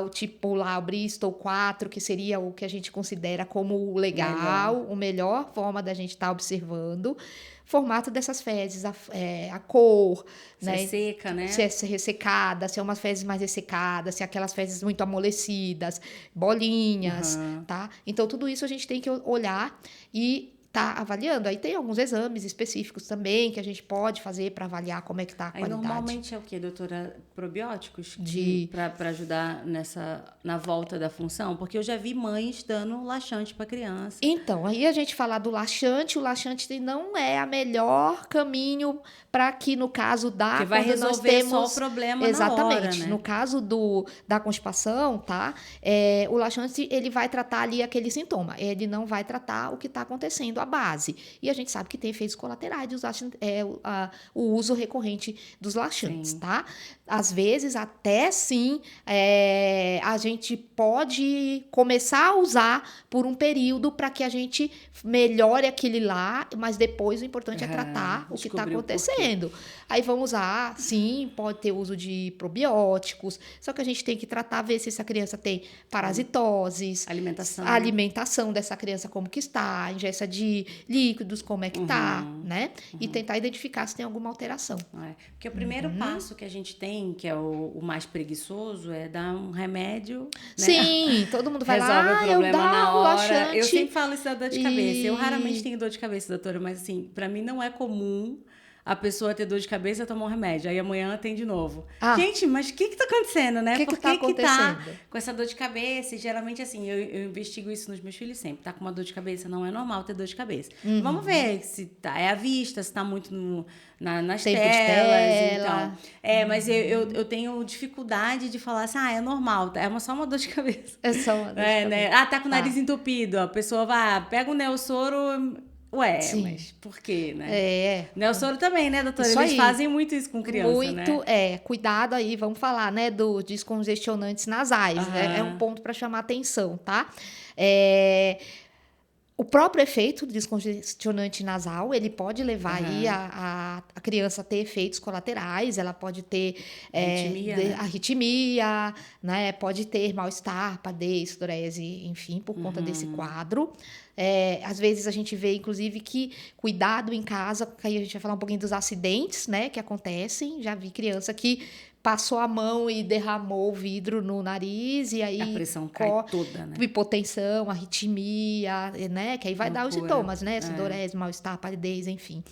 o tipo lá, o Bristol 4, que seria o que a gente considera como o legal, a melhor forma da gente estar observando. Formato dessas fezes, a cor, se né? É seca, né? Se é ressecada, se é umas fezes mais ressecadas, se é aquelas fezes muito amolecidas, bolinhas, tá? Então, tudo isso a gente tem que olhar e tá avaliando. Aí tem alguns exames específicos também que a gente pode fazer para avaliar como é que tá a qualidade. Normalmente é o quê, doutora? Probióticos? Para ajudar na volta da função? Porque eu já vi mães dando laxante para criança. Então, aí a gente falar do laxante, o laxante não é a melhor caminho para que, no caso da... Que vai resolver só o problema exatamente, na hora, né? No caso da constipação, tá? O laxante, ele vai tratar ali aquele sintoma. Ele não vai tratar o que está acontecendo, a base. E a gente sabe que tem efeitos colaterais de usar o uso recorrente dos laxantes, tá? Às vezes, até sim, a gente pode começar a usar por um período para que a gente melhore aquele lá, mas depois o importante é tratar o que está acontecendo. Aí vamos usar, sim, pode ter uso de probióticos, só que a gente tem que tratar, ver se essa criança tem parasitoses, a alimentação dessa criança como que está, a ingesta de líquidos, como é que tá, né? E tentar identificar se tem alguma alteração. Porque o primeiro passo que a gente tem, que é o mais preguiçoso, é dar um remédio, né? Sim, todo mundo vai resolve lá, o problema na hora. Laxante. Eu sempre falo isso da dor de cabeça. Eu raramente tenho dor de cabeça, doutora, mas assim, pra mim não é comum a pessoa ter dor de cabeça e tomar um remédio. Aí amanhã tem de novo. Gente, mas o que tá acontecendo, né? Por que tá com essa dor de cabeça? E geralmente, assim, eu investigo isso nos meus filhos sempre. Tá com uma dor de cabeça, não é normal ter dor de cabeça. Vamos ver se é à vista, se tá muito nas Tempo telas. de tela. Então. Mas eu tenho dificuldade de falar assim, é normal, é só uma dor de cabeça. É só uma dor de cabeça. Né? Tá com o nariz entupido. A pessoa vai, pega o Neosoro... Sim. Mas por quê, né? Neosoro também, né, doutora? Eles fazem muito isso com criança, né? Cuidado aí, vamos falar, né, dos descongestionantes nasais, né? É um ponto para chamar atenção, tá? O próprio efeito do descongestionante nasal, ele pode levar aí a criança a ter efeitos colaterais, ela pode ter arritmia, né? Pode ter mal-estar, padez, sudorese, enfim, por conta desse quadro. Às vezes a gente vê, inclusive, que cuidado em casa, que aí a gente vai falar um pouquinho dos acidentes, né, que acontecem. Já vi criança que passou a mão e derramou o vidro no nariz e aí... A pressão cai toda, né? Hipotensão, arritmia, né? Que aí vai dar os sintomas, né? Sudorese, mal-estar, palidez, enfim.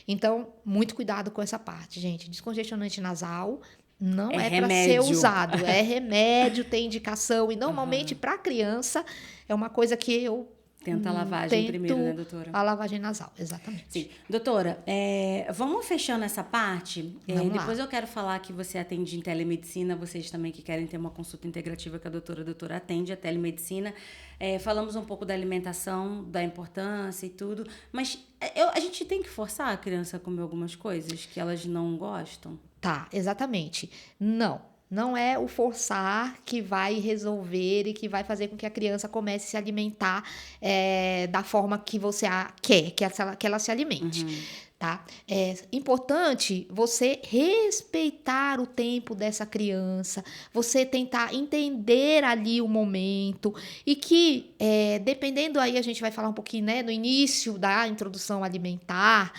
Então, muito cuidado com essa parte, gente. Descongestionante nasal não é para ser usado. É remédio, tem indicação. E normalmente, para criança, é uma coisa que eu... Tenta a lavagem primeiro, né, doutora? A lavagem nasal, exatamente. Sim. Doutora, vamos fechando essa parte. Depois eu quero falar que você atende em telemedicina, vocês também que querem ter uma consulta integrativa que a doutora atende a telemedicina. Falamos um pouco da alimentação, da importância e tudo, mas a gente tem que forçar a criança a comer algumas coisas que elas não gostam? Tá, exatamente. Não é o forçar que vai resolver e que vai fazer com que a criança comece a se alimentar da forma que você quer que ela se alimente. tá? É importante você respeitar o tempo dessa criança, você tentar entender ali o momento e que, dependendo aí, a gente vai falar um pouquinho, né, no início da introdução alimentar,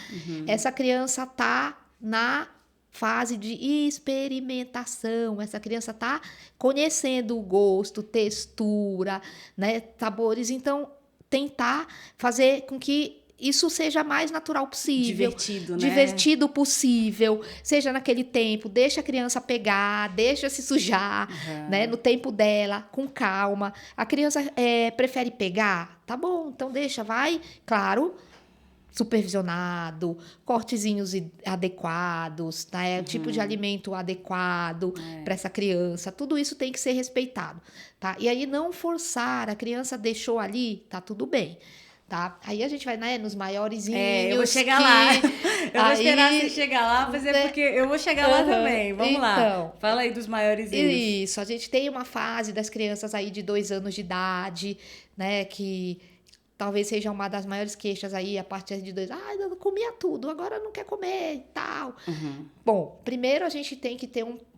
essa criança tá na fase de experimentação, essa criança tá conhecendo o gosto, textura, né, sabores, então tentar fazer com que isso seja mais natural possível. Divertido, né? Divertido possível. Seja naquele tempo, deixa a criança pegar, deixa se sujar, né? No tempo dela, com calma. A criança prefere pegar? Tá bom, então deixa, vai. Claro, supervisionado, cortezinhos adequados, né? Tipo de alimento adequado para essa criança. Tudo isso tem que ser respeitado, tá? E aí não forçar, a criança deixou ali, tá tudo bem. Tá? Aí a gente vai, né, nos maiorzinhos. Eu vou chegar lá. Eu vou esperar você chegar lá, mas é porque eu vou chegar lá também. Vamos lá. Fala aí dos maiorzinhos. Isso, a gente tem uma fase das crianças aí de 2 anos de idade, né, que talvez seja uma das maiores queixas aí, a partir de 2. Eu comia tudo, agora não quer comer e tal. Bom, primeiro a gente tem que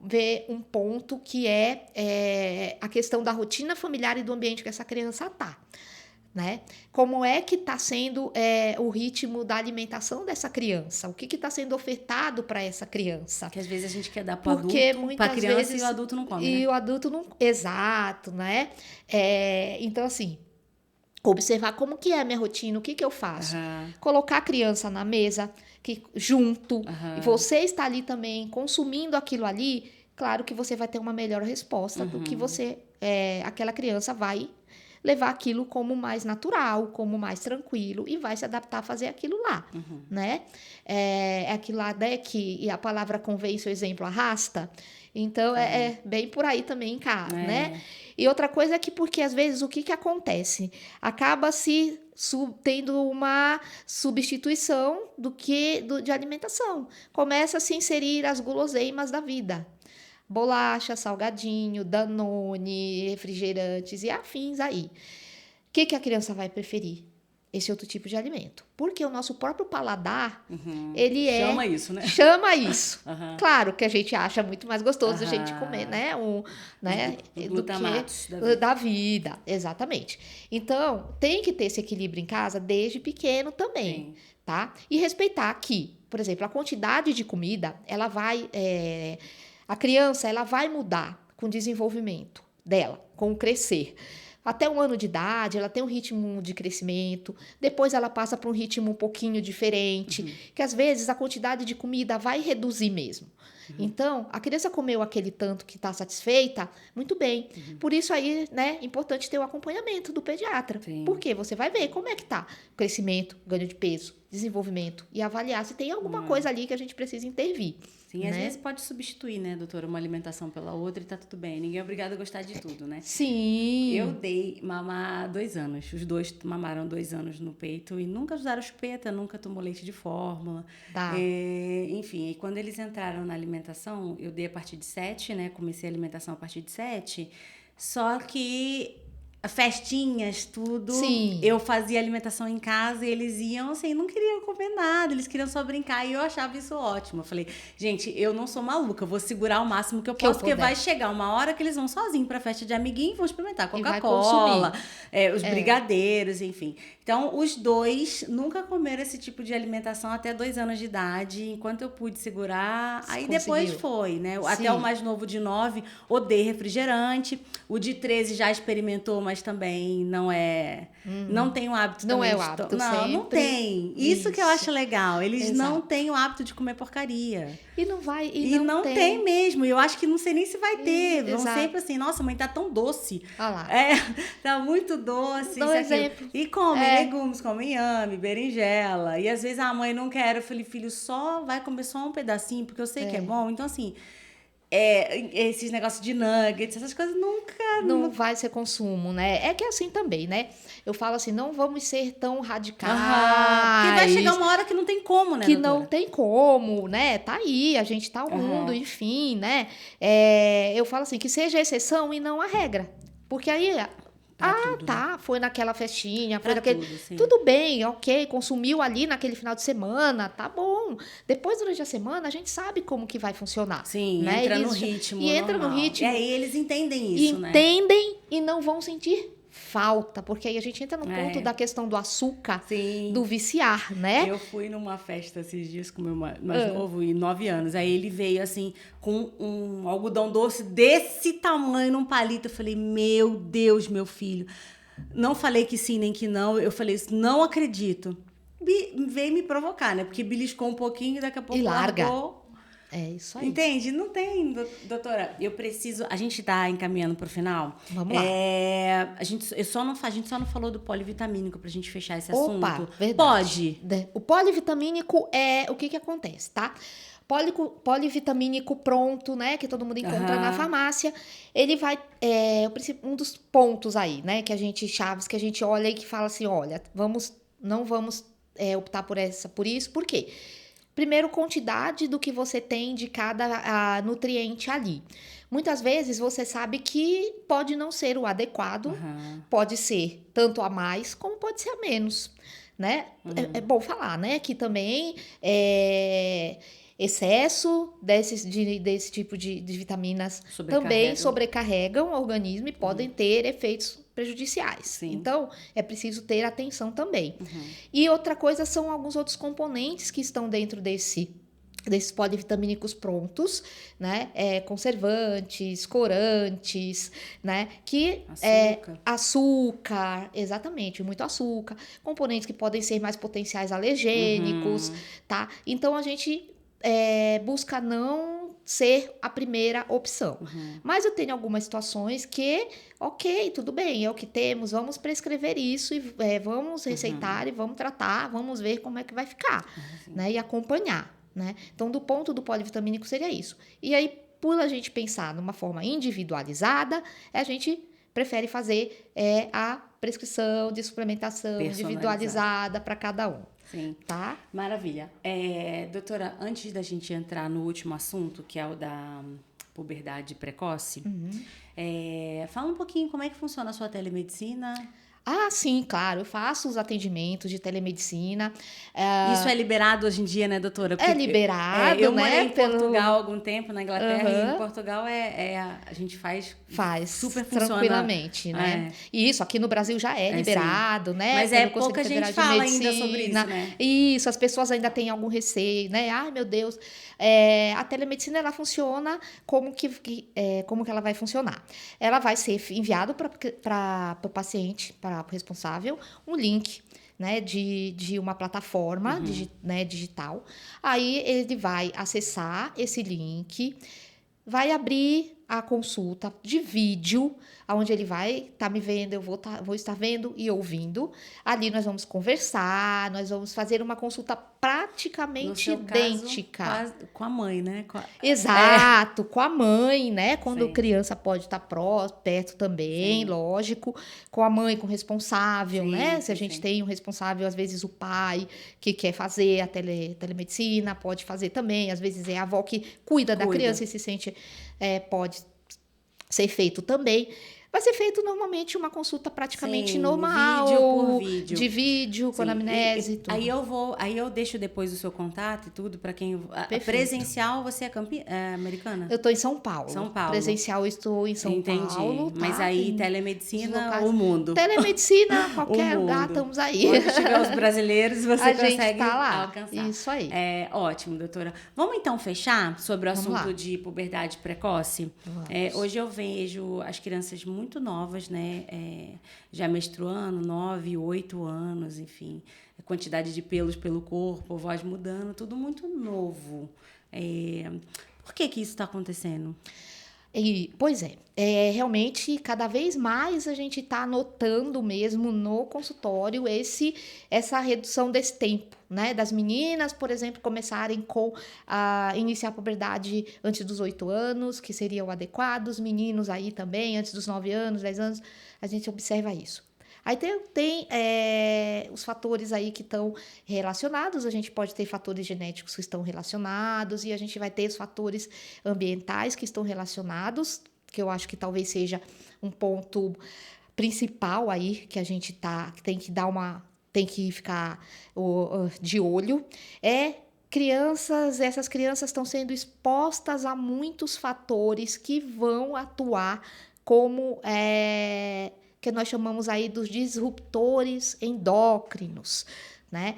ver um ponto que é a questão da rotina familiar e do ambiente que essa criança tá. Né? Como é que está sendo o ritmo da alimentação dessa criança? O que está sendo ofertado para essa criança? Que às vezes a gente quer dar para o adulto, para a criança vezes, e o adulto não come, e né? o adulto não... Exato, né? Então, assim, observar como que é a minha rotina, o que eu faço. Colocar a criança na mesa, junto, e você está ali também consumindo aquilo ali, claro que você vai ter uma melhor resposta do que aquela criança vai levar aquilo como mais natural, como mais tranquilo e vai se adaptar a fazer aquilo lá, né? Aquilo lá, né, que a palavra convém, seu exemplo, arrasta. Então, é bem por aí também, cara, né? E outra coisa é que, porque às vezes, o que acontece? Acaba se tendo uma substituição de alimentação. Começa a se inserir as guloseimas da vida. Bolacha, salgadinho, Danone, refrigerantes e afins aí. O que a criança vai preferir? Esse outro tipo de alimento. Porque o nosso próprio paladar, ele chama isso, né? Chama isso. Claro que a gente acha muito mais gostoso a gente comer, né? Do que da vida. Exatamente. Então, tem que ter esse equilíbrio em casa desde pequeno também, tá? E respeitar que, por exemplo, a quantidade de comida, ela vai... A criança, ela vai mudar com o desenvolvimento dela, com o crescer. Até 1 ano de idade, ela tem um ritmo de crescimento. Depois ela passa para um ritmo um pouquinho diferente. Que às vezes a quantidade de comida vai reduzir mesmo. Então, a criança comeu aquele tanto que está satisfeita, muito bem. Por isso aí, né, é importante ter o acompanhamento do pediatra. Porque você vai ver como é que tá o crescimento, ganho de peso, desenvolvimento e avaliar se tem alguma coisa ali que a gente precisa intervir. Sim, às vezes pode substituir, né, doutora, uma alimentação pela outra e tá tudo bem. Ninguém é obrigado a gostar de tudo, né? Sim. Eu dei mamar 2 anos. Os 2 mamaram 2 anos no peito e nunca usaram chupeta, nunca tomou leite de fórmula. Enfim, e quando eles entraram na alimentação, eu dei a partir de 7, né? Comecei a alimentação a partir de 7. Só que festinhas, tudo. Sim. Eu fazia alimentação em casa e eles iam, assim, não queriam comer nada, eles queriam só brincar e eu achava isso ótimo. Eu falei, gente, eu não sou maluca, eu vou segurar o máximo que eu posso, porque vai chegar uma hora que eles vão sozinhos pra festa de amiguinho e vão experimentar Coca-Cola, os brigadeiros, enfim. Então, os 2 nunca comeram esse tipo de alimentação até 2 anos de idade, enquanto eu pude segurar. Aí depois foi, né? Sim. Até o mais novo de 9, odeia refrigerante. O de 13 já experimentou, mas também não é... Não tem o hábito não também. Não é o hábito Não tem. Isso que eu acho legal. Eles não têm o hábito de comer porcaria. E não vai... E não tem mesmo. E eu acho que não sei nem se vai ter. Vão sempre assim, nossa, mãe, tá tão doce. Olha lá. Tá muito doce. Dá um exemplo. E come legumes, come inhame, berinjela. E às vezes a mãe não quer. Eu falei, filho, vai comer só um pedacinho, porque eu sei que é bom. Então, assim... esses negócios de nuggets, essas coisas não vai ser consumo, né? É que é assim também, né? Eu falo assim, não vamos ser tão radicais. Porque vai chegar uma hora que não tem como, né, que doutora? não tem como, né? Tá aí, a gente tá ao mundo, enfim, né? Eu falo assim, que seja a exceção e não a regra. Porque aí tudo, né? Tá, foi naquela festinha, foi Pra naquele... tudo, sim. Tudo bem, ok, consumiu ali naquele final de semana, tá bom. Depois, durante a semana, a gente sabe como que vai funcionar. Sim, né? entra no Eles já- ritmo E entra no normal. E ritmo, aí eles entendem isso, né? entendem e não vão sentir falta, porque aí a gente entra no ponto É. da questão do açúcar, Sim. do viciar, né? Eu fui numa festa esses dias com meu mais novo, e 9 anos. Aí ele veio assim, com um algodão doce desse tamanho num palito. Eu falei, meu Deus, meu filho. Não falei que sim nem que não. Eu falei, não acredito. Veio me provocar, né? Porque beliscou um pouquinho e daqui a pouco E larga. largou. É isso aí. Entende? Não tem, doutora. Eu preciso. A gente tá encaminhando pro final. Vamos lá. A gente só não falou do polivitamínico pra gente fechar esse Opa, assunto. verdade. Pode. O polivitamínico é o que acontece, tá? Polivitamínico pronto, né? Que todo mundo encontra na farmácia. Ele vai. Um dos pontos aí, né? Que a gente olha e que fala assim: olha, não vamos optar por isso. Por quê? Primeiro, quantidade do que você tem de cada nutriente ali. Muitas vezes você sabe que pode não ser o adequado, pode ser tanto a mais como pode ser a menos, né? É bom falar, né? Que também excesso desse tipo de vitaminas também sobrecarregam o organismo e podem ter efeitos prejudiciais. Sim. Então, é preciso ter atenção também. E outra coisa são alguns outros componentes que estão dentro desses polivitamínicos prontos, né? Conservantes, corantes, né? Que açúcar, exatamente, muito açúcar, componentes que podem ser mais potenciais alergênicos, tá? Então a gente busca não ser a primeira opção. Mas eu tenho algumas situações que, ok, tudo bem, é o que temos, vamos prescrever isso e vamos receitar e vamos tratar, vamos ver como é que vai ficar, né? E acompanhar. Né? Então, do ponto do polivitamínico seria isso. E aí, por a gente pensar numa forma individualizada, a gente prefere fazer a prescrição de suplementação individualizada para cada um. Sim. Tá? Maravilha. Doutora, antes da gente entrar no último assunto, que é o da puberdade precoce, fala um pouquinho como é que funciona a sua telemedicina. Ah, sim, claro. Eu faço os atendimentos de telemedicina. Isso é liberado hoje em dia, né, doutora? Porque liberado, eu morei em Portugal há algum tempo, na Inglaterra, e em Portugal a gente faz super tranquilamente, né? E isso, aqui no Brasil já é liberado, sim. Né? Mas pouca gente fala ainda sobre isso, né? Isso, as pessoas ainda têm algum receio, né? Ai, meu Deus. A telemedicina, ela funciona como que ela vai funcionar? Ela vai ser enviado para o paciente, para o responsável, um link, né, de uma plataforma digital. Aí ele vai acessar esse link, vai abrir a consulta de vídeo, onde ele vai estar me vendo, eu vou estar vendo e ouvindo. Ali nós vamos conversar, nós vamos fazer uma consulta praticamente idêntica. Caso, com a mãe, né? Exato, com a mãe, né? Quando a criança pode estar perto também, lógico. Com a mãe, com o responsável, né? Se a gente tem um responsável, às vezes o pai que quer fazer a telemedicina, pode fazer também. Às vezes é a avó que cuida da criança e se sente... pode ser feito também. Vai ser feito normalmente uma consulta praticamente normal. Vídeo por vídeo. De vídeo, com anamnese e tudo. Aí eu deixo depois o seu contato e tudo para quem... Presencial, você é americana? Eu estou em São Paulo. São Paulo. Presencial, eu estou em São Paulo. Tá? Mas aí, telemedicina, o mundo. Telemedicina, qualquer lugar, estamos aí. Quando tiver os brasileiros, você consegue alcançar. Isso aí. Ótimo, doutora. Vamos então fechar sobre o assunto de puberdade precoce? Hoje eu vejo as crianças muito novas, né? Já menstruando, 9, 8 anos, enfim. A quantidade de pelos pelo corpo, voz mudando, tudo muito novo. Por que isso está acontecendo? Pois realmente, cada vez mais a gente está notando mesmo no consultório essa redução desse tempo, né? Das meninas, por exemplo, começarem a iniciar a puberdade antes dos 8 anos, que seria o adequado, os meninos aí também, antes dos 9 anos, 10 anos, a gente observa isso. Aí tem os fatores aí que estão relacionados, a gente pode ter fatores genéticos que estão relacionados e a gente vai ter os fatores ambientais que estão relacionados, que eu acho que talvez seja um ponto principal aí que a gente tem que ficar de olho é essas crianças estão sendo expostas a muitos fatores que vão atuar como que nós chamamos aí dos disruptores endócrinos, né?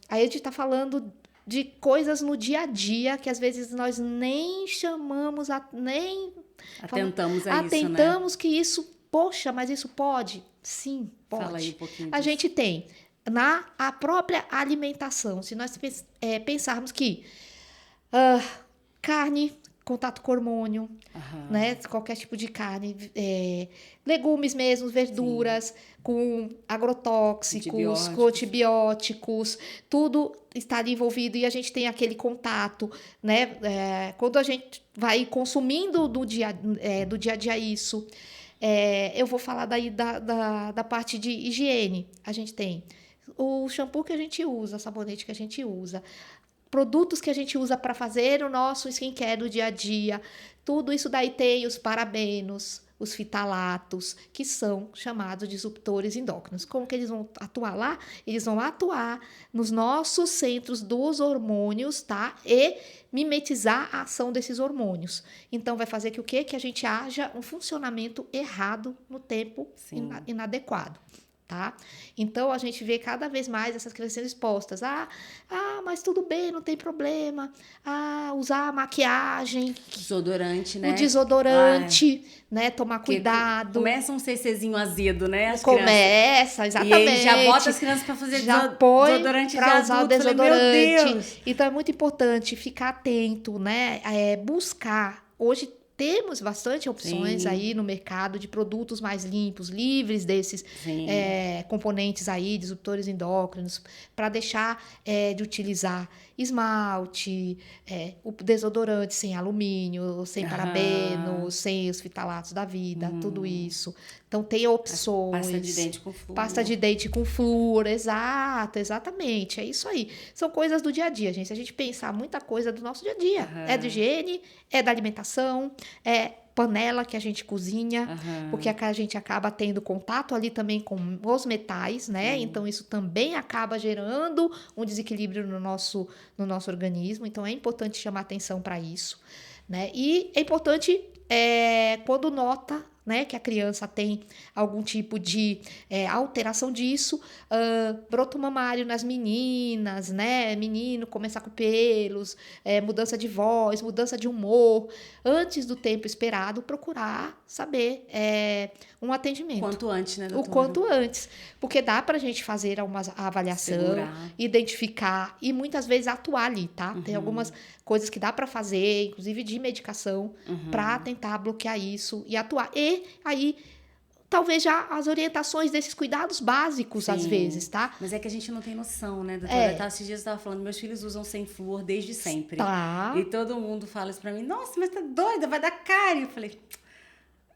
Aí a gente está falando de coisas no dia a dia que às vezes nós nem chamamos, nem atentamos a isso, atentamos que isso, poxa, mas isso pode? Sim, pode. Fala aí um pouquinho A disso. gente tem a própria alimentação, se nós pensarmos que carne, contato com hormônio, né? Qualquer tipo de carne, legumes mesmo, verduras, sim, com agrotóxicos, com antibióticos, tudo está ali envolvido e a gente tem aquele contato, né? Quando a gente vai consumindo do dia a dia isso, eu vou falar daí da parte de higiene. A gente tem o shampoo que a gente usa, o sabonete que a gente usa, produtos que a gente usa para fazer o nosso skincare do dia a dia, tudo isso daí tem os parabenos, os fitalatos, que são chamados disruptores endócrinos. Como que eles vão atuar lá? Eles vão atuar nos nossos centros dos hormônios, tá? E mimetizar a ação desses hormônios. Então, vai fazer que o quê? Que a gente haja um funcionamento errado no tempo inadequado. Tá? Então, a gente vê cada vez mais essas crianças sendo expostas. Mas tudo bem, não tem problema. Usar maquiagem. Desodorante, né? O desodorante, né? Tomar cuidado. Começa um CCzinho azedo, né? As Começa, exatamente. E aí já bota as crianças para fazer desodorante para usar o desodorante. Falei, meu Deus. Então, é muito importante ficar atento, né? Buscar. Hoje, temos bastante opções aí no mercado de produtos mais limpos, livres desses componentes aí, disruptores endócrinos, para deixar de utilizar esmalte, o desodorante sem alumínio, sem parabenos, sem os fitalatos da vida, tudo isso. Então, tem opções. Pasta de dente com flúor. Pasta de dente com flúor, exatamente. É isso aí. São coisas do dia a dia, gente. Se a gente pensar muita coisa do nosso dia a dia. É de higiene, é da alimentação, é panela que a gente cozinha, porque a gente acaba tendo contato ali também com os metais, né? Então, isso também acaba gerando um desequilíbrio no nosso organismo. Então, é importante chamar atenção para isso, né? E é importante, quando nota, né, que a criança tem algum tipo de alteração disso, broto mamário nas meninas, né, menino começar com pelos, mudança de voz, mudança de humor, antes do tempo esperado, procurar saber um atendimento. Quanto antes, né, doutora? O quanto antes, porque dá pra gente fazer uma avaliação, identificar e muitas vezes atuar ali, tá? Tem algumas coisas que dá pra fazer, inclusive de medicação, pra tentar bloquear isso e atuar. E aí, talvez já as orientações desses cuidados básicos, às vezes, tá? Mas é que a gente não tem noção, né, doutora? Esses dias eu estava falando, meus filhos usam sem flúor desde sempre. Tá. E todo mundo fala isso pra mim, nossa, mas tá doida, vai dar cárie. Eu falei,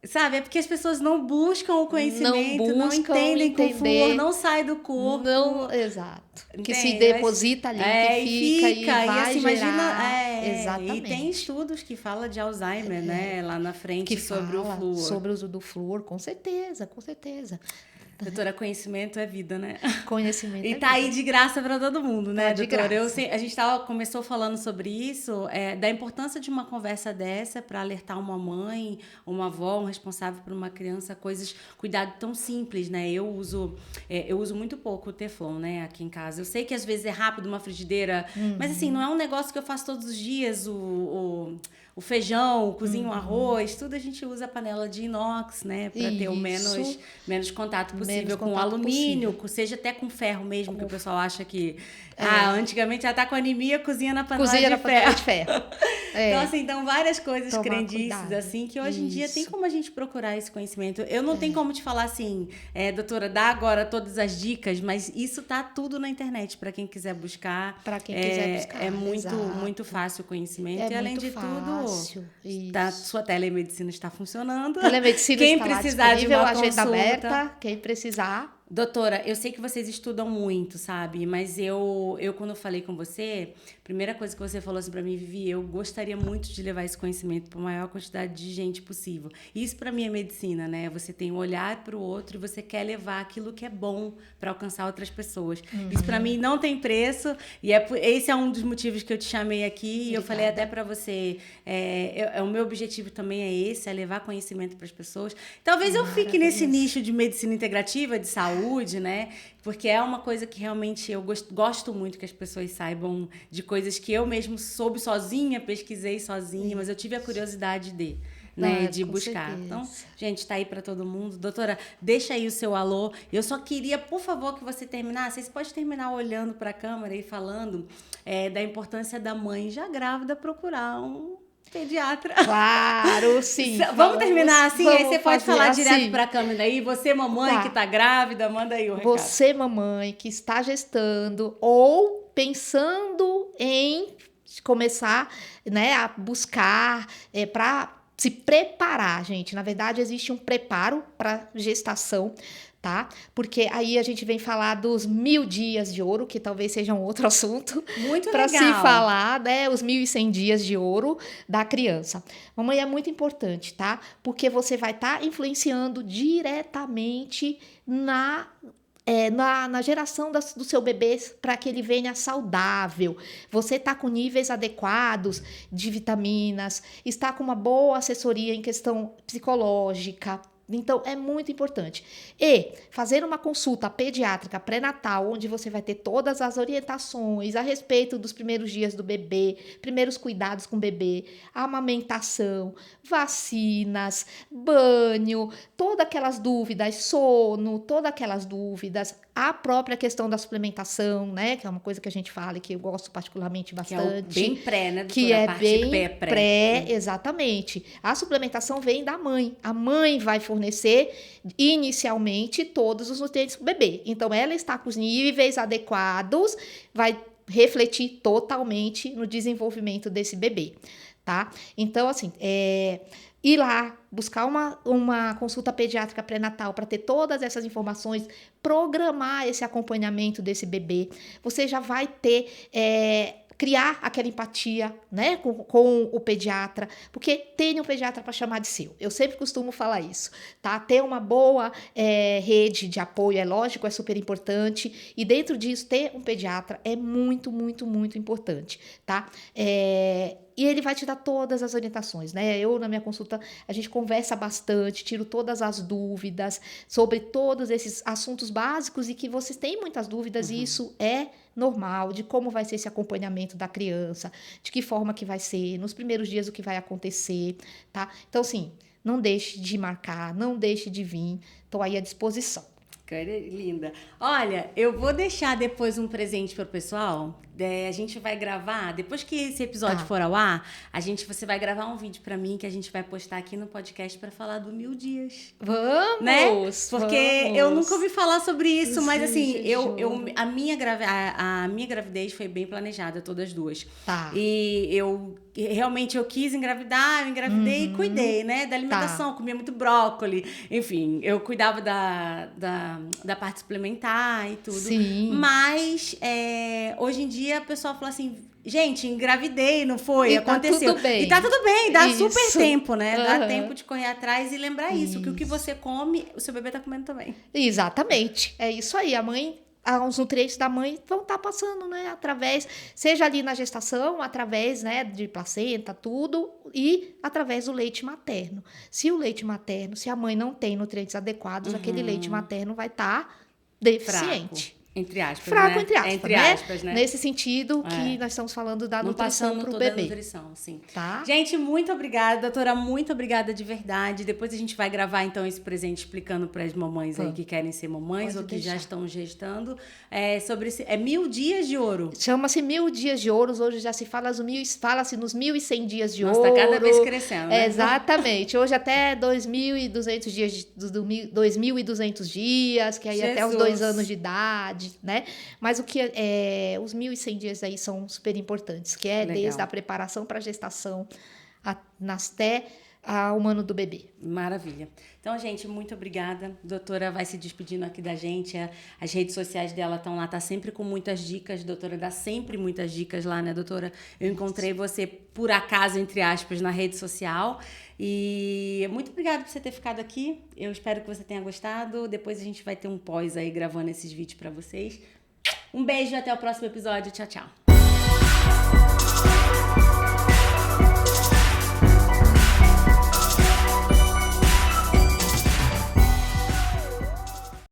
sabe, é porque as pessoas não buscam o conhecimento, não entendem que o flúor não sai do corpo. Não, exato. Que se deposita ali, que fica e vai assim, gerar. Imagina, exatamente. E tem estudos que falam de Alzheimer, né, lá na frente, sobre o flúor. Sobre o uso do flúor, com certeza, com certeza. Doutora, conhecimento é vida, né? Conhecimento e tá aí de graça para todo mundo, né, doutora? A gente começou falando sobre isso, da importância de uma conversa dessa para alertar uma mãe, uma avó, um responsável por uma criança, cuidado tão simples, né? Eu uso muito pouco o Teflon, né, aqui em casa. Eu sei que às vezes é rápido uma frigideira, mas assim, não é um negócio que eu faço todos os dias, o feijão, cozinho, o arroz, tudo a gente usa a panela de inox, né? Para ter o menos contato possível com alumínio, seja até com ferro mesmo, que o pessoal acha que... antigamente já tá com anemia, cozinha na panela de ferro. Então, várias coisas crendices, assim, que hoje em dia tem como a gente procurar esse conhecimento. Eu não tenho como te falar assim, doutora, dá agora todas as dicas, mas isso tá tudo na internet, para quem quiser buscar. Para quem quiser buscar. É muito fácil o conhecimento. E além de tudo, sua telemedicina está funcionando. Telemedicina quem está precisar de uma agenda aberta, quem precisar. Doutora, eu sei que vocês estudam muito, sabe? Mas eu quando eu falei com você, a primeira coisa que você falou assim pra mim, Vivi, eu gostaria muito de levar esse conhecimento para a maior quantidade de gente possível. Isso para mim é medicina, né? Você tem um olhar para o outro e você quer levar aquilo que é bom para alcançar outras pessoas. Isso para mim não tem preço e esse é um dos motivos que eu te chamei aqui. Obrigada. E eu falei até para você, o meu objetivo também é esse, é levar conhecimento para as pessoas. Talvez eu fique nesse nicho de medicina integrativa, de saúde, né? Porque é uma coisa que realmente eu gosto muito que as pessoas saibam de coisas que eu mesmo soube sozinha, pesquisei sozinha, mas eu tive a curiosidade de buscar. Certeza. Então, gente, tá aí para todo mundo. Doutora, deixa aí o seu alô. Eu só queria, por favor, que você terminasse. Você pode terminar olhando para a câmera e falando da importância da mãe já grávida procurar um pediatra. Claro, sim. Vamos terminar assim? Aí você pode falar assim, direto para a câmera aí. Você, mamãe, que está grávida, manda aí o recado. Você, mamãe, que está gestando ou pensando em começar, né, a buscar para se preparar, gente. Na verdade, existe um preparo para gestação, tá? Porque aí a gente vem falar dos 1000 dias de ouro, que talvez seja um outro assunto. Muito para legal. se falar, né? Os 1100 dias de ouro da criança. Mamãe, é muito importante, tá? Porque você vai estar influenciando diretamente na geração do seu bebê para que ele venha saudável. Você está com níveis adequados de vitaminas, está com uma boa assessoria em questão psicológica. Então, é muito importante. E fazer uma consulta pediátrica pré-natal, onde você vai ter todas as orientações a respeito dos primeiros dias do bebê, primeiros cuidados com o bebê, amamentação, vacinas, banho, todas aquelas dúvidas, sono, todas aquelas dúvidas, a própria questão da suplementação, né? Que é uma coisa que a gente fala e que eu gosto particularmente bastante. Que é bem pré, né? Que é bem pré, exatamente. A suplementação vem da mãe. A mãe vai fornecer inicialmente todos os nutrientes para o bebê. Então, ela está com os níveis adequados, vai refletir totalmente no desenvolvimento desse bebê, tá? Então, assim, ir lá, buscar uma consulta pediátrica pré-natal para ter todas essas informações, programar esse acompanhamento desse bebê. Você já vai ter... criar aquela empatia, né, com o pediatra, porque tem um pediatra para chamar de seu. Eu sempre costumo falar isso, tá? Ter uma boa rede de apoio, é lógico, é super importante, e dentro disso, ter um pediatra é muito, muito, muito importante, tá? E ele vai te dar todas as orientações, né? Eu, na minha consulta, a gente conversa bastante, tiro todas as dúvidas sobre todos esses assuntos básicos e que vocês têm muitas dúvidas, e isso é normal, de como vai ser esse acompanhamento da criança, de que forma que vai ser, nos primeiros dias o que vai acontecer, tá? Então, assim, não deixe de marcar, não deixe de vir, estou aí à disposição. Linda. Olha, eu vou deixar depois um presente para o pessoal. A gente vai gravar, depois que esse episódio for ao ar, você vai gravar um vídeo para mim que a gente vai postar aqui no podcast para falar do 1000 dias. Vamos! Né? Porque eu nunca ouvi falar sobre isso, mas assim, a minha gravidez foi bem planejada, todas duas. Tá. E eu quis engravidar, eu engravidei e cuidei, né? Da alimentação, comia muito brócoli, enfim, eu cuidava da parte suplementar e tudo. Sim. Mas hoje em dia a pessoa fala assim, gente, engravidei, não foi? E aconteceu. Tá tudo bem. E tá tudo bem, dá super tempo, né? Uhum. Dá tempo de correr atrás e lembrar isso, que o que você come, o seu bebê tá comendo também. Exatamente. É isso aí. A mãe, os nutrientes da mãe vão estar passando, né? Através, seja ali na gestação, através, né, de placenta, tudo, e através do leite materno. Se o leite materno, se a mãe não tem nutrientes adequados, aquele leite materno vai estar deficiente. Fraco. Entre aspas, fraco, né? Entre aspas, né? Nesse sentido que nós estamos falando da nutrição para o bebê. Nutrição, sim. Tá? Gente, muito obrigada, doutora, muito obrigada de verdade. Depois a gente vai gravar, então, esse presente explicando para as mamães aí que querem ser mamães ou que já estão gestando, sobre 1000 dias de ouro. Chama-se 1000 dias de ouro, hoje já se fala-se nos 1100 dias de ouro. Nossa, tá cada vez crescendo, né? Exatamente. Hoje até 2200 dias, 2200 dias, que aí até os 2 anos de idade, né? Mas os 1100 dias aí são super importantes, que é desde a preparação para a gestação até a humano do bebê. Maravilha. Então, gente, muito obrigada. A doutora vai se despedindo aqui da gente. As redes sociais dela estão lá, tá sempre com muitas dicas. A doutora dá sempre muitas dicas lá, né, doutora? Eu encontrei você, por acaso, entre aspas, na rede social. E muito obrigada por você ter ficado aqui. Eu espero que você tenha gostado. Depois a gente vai ter um pós aí gravando esses vídeos para vocês. Um beijo e até o próximo episódio. Tchau, tchau.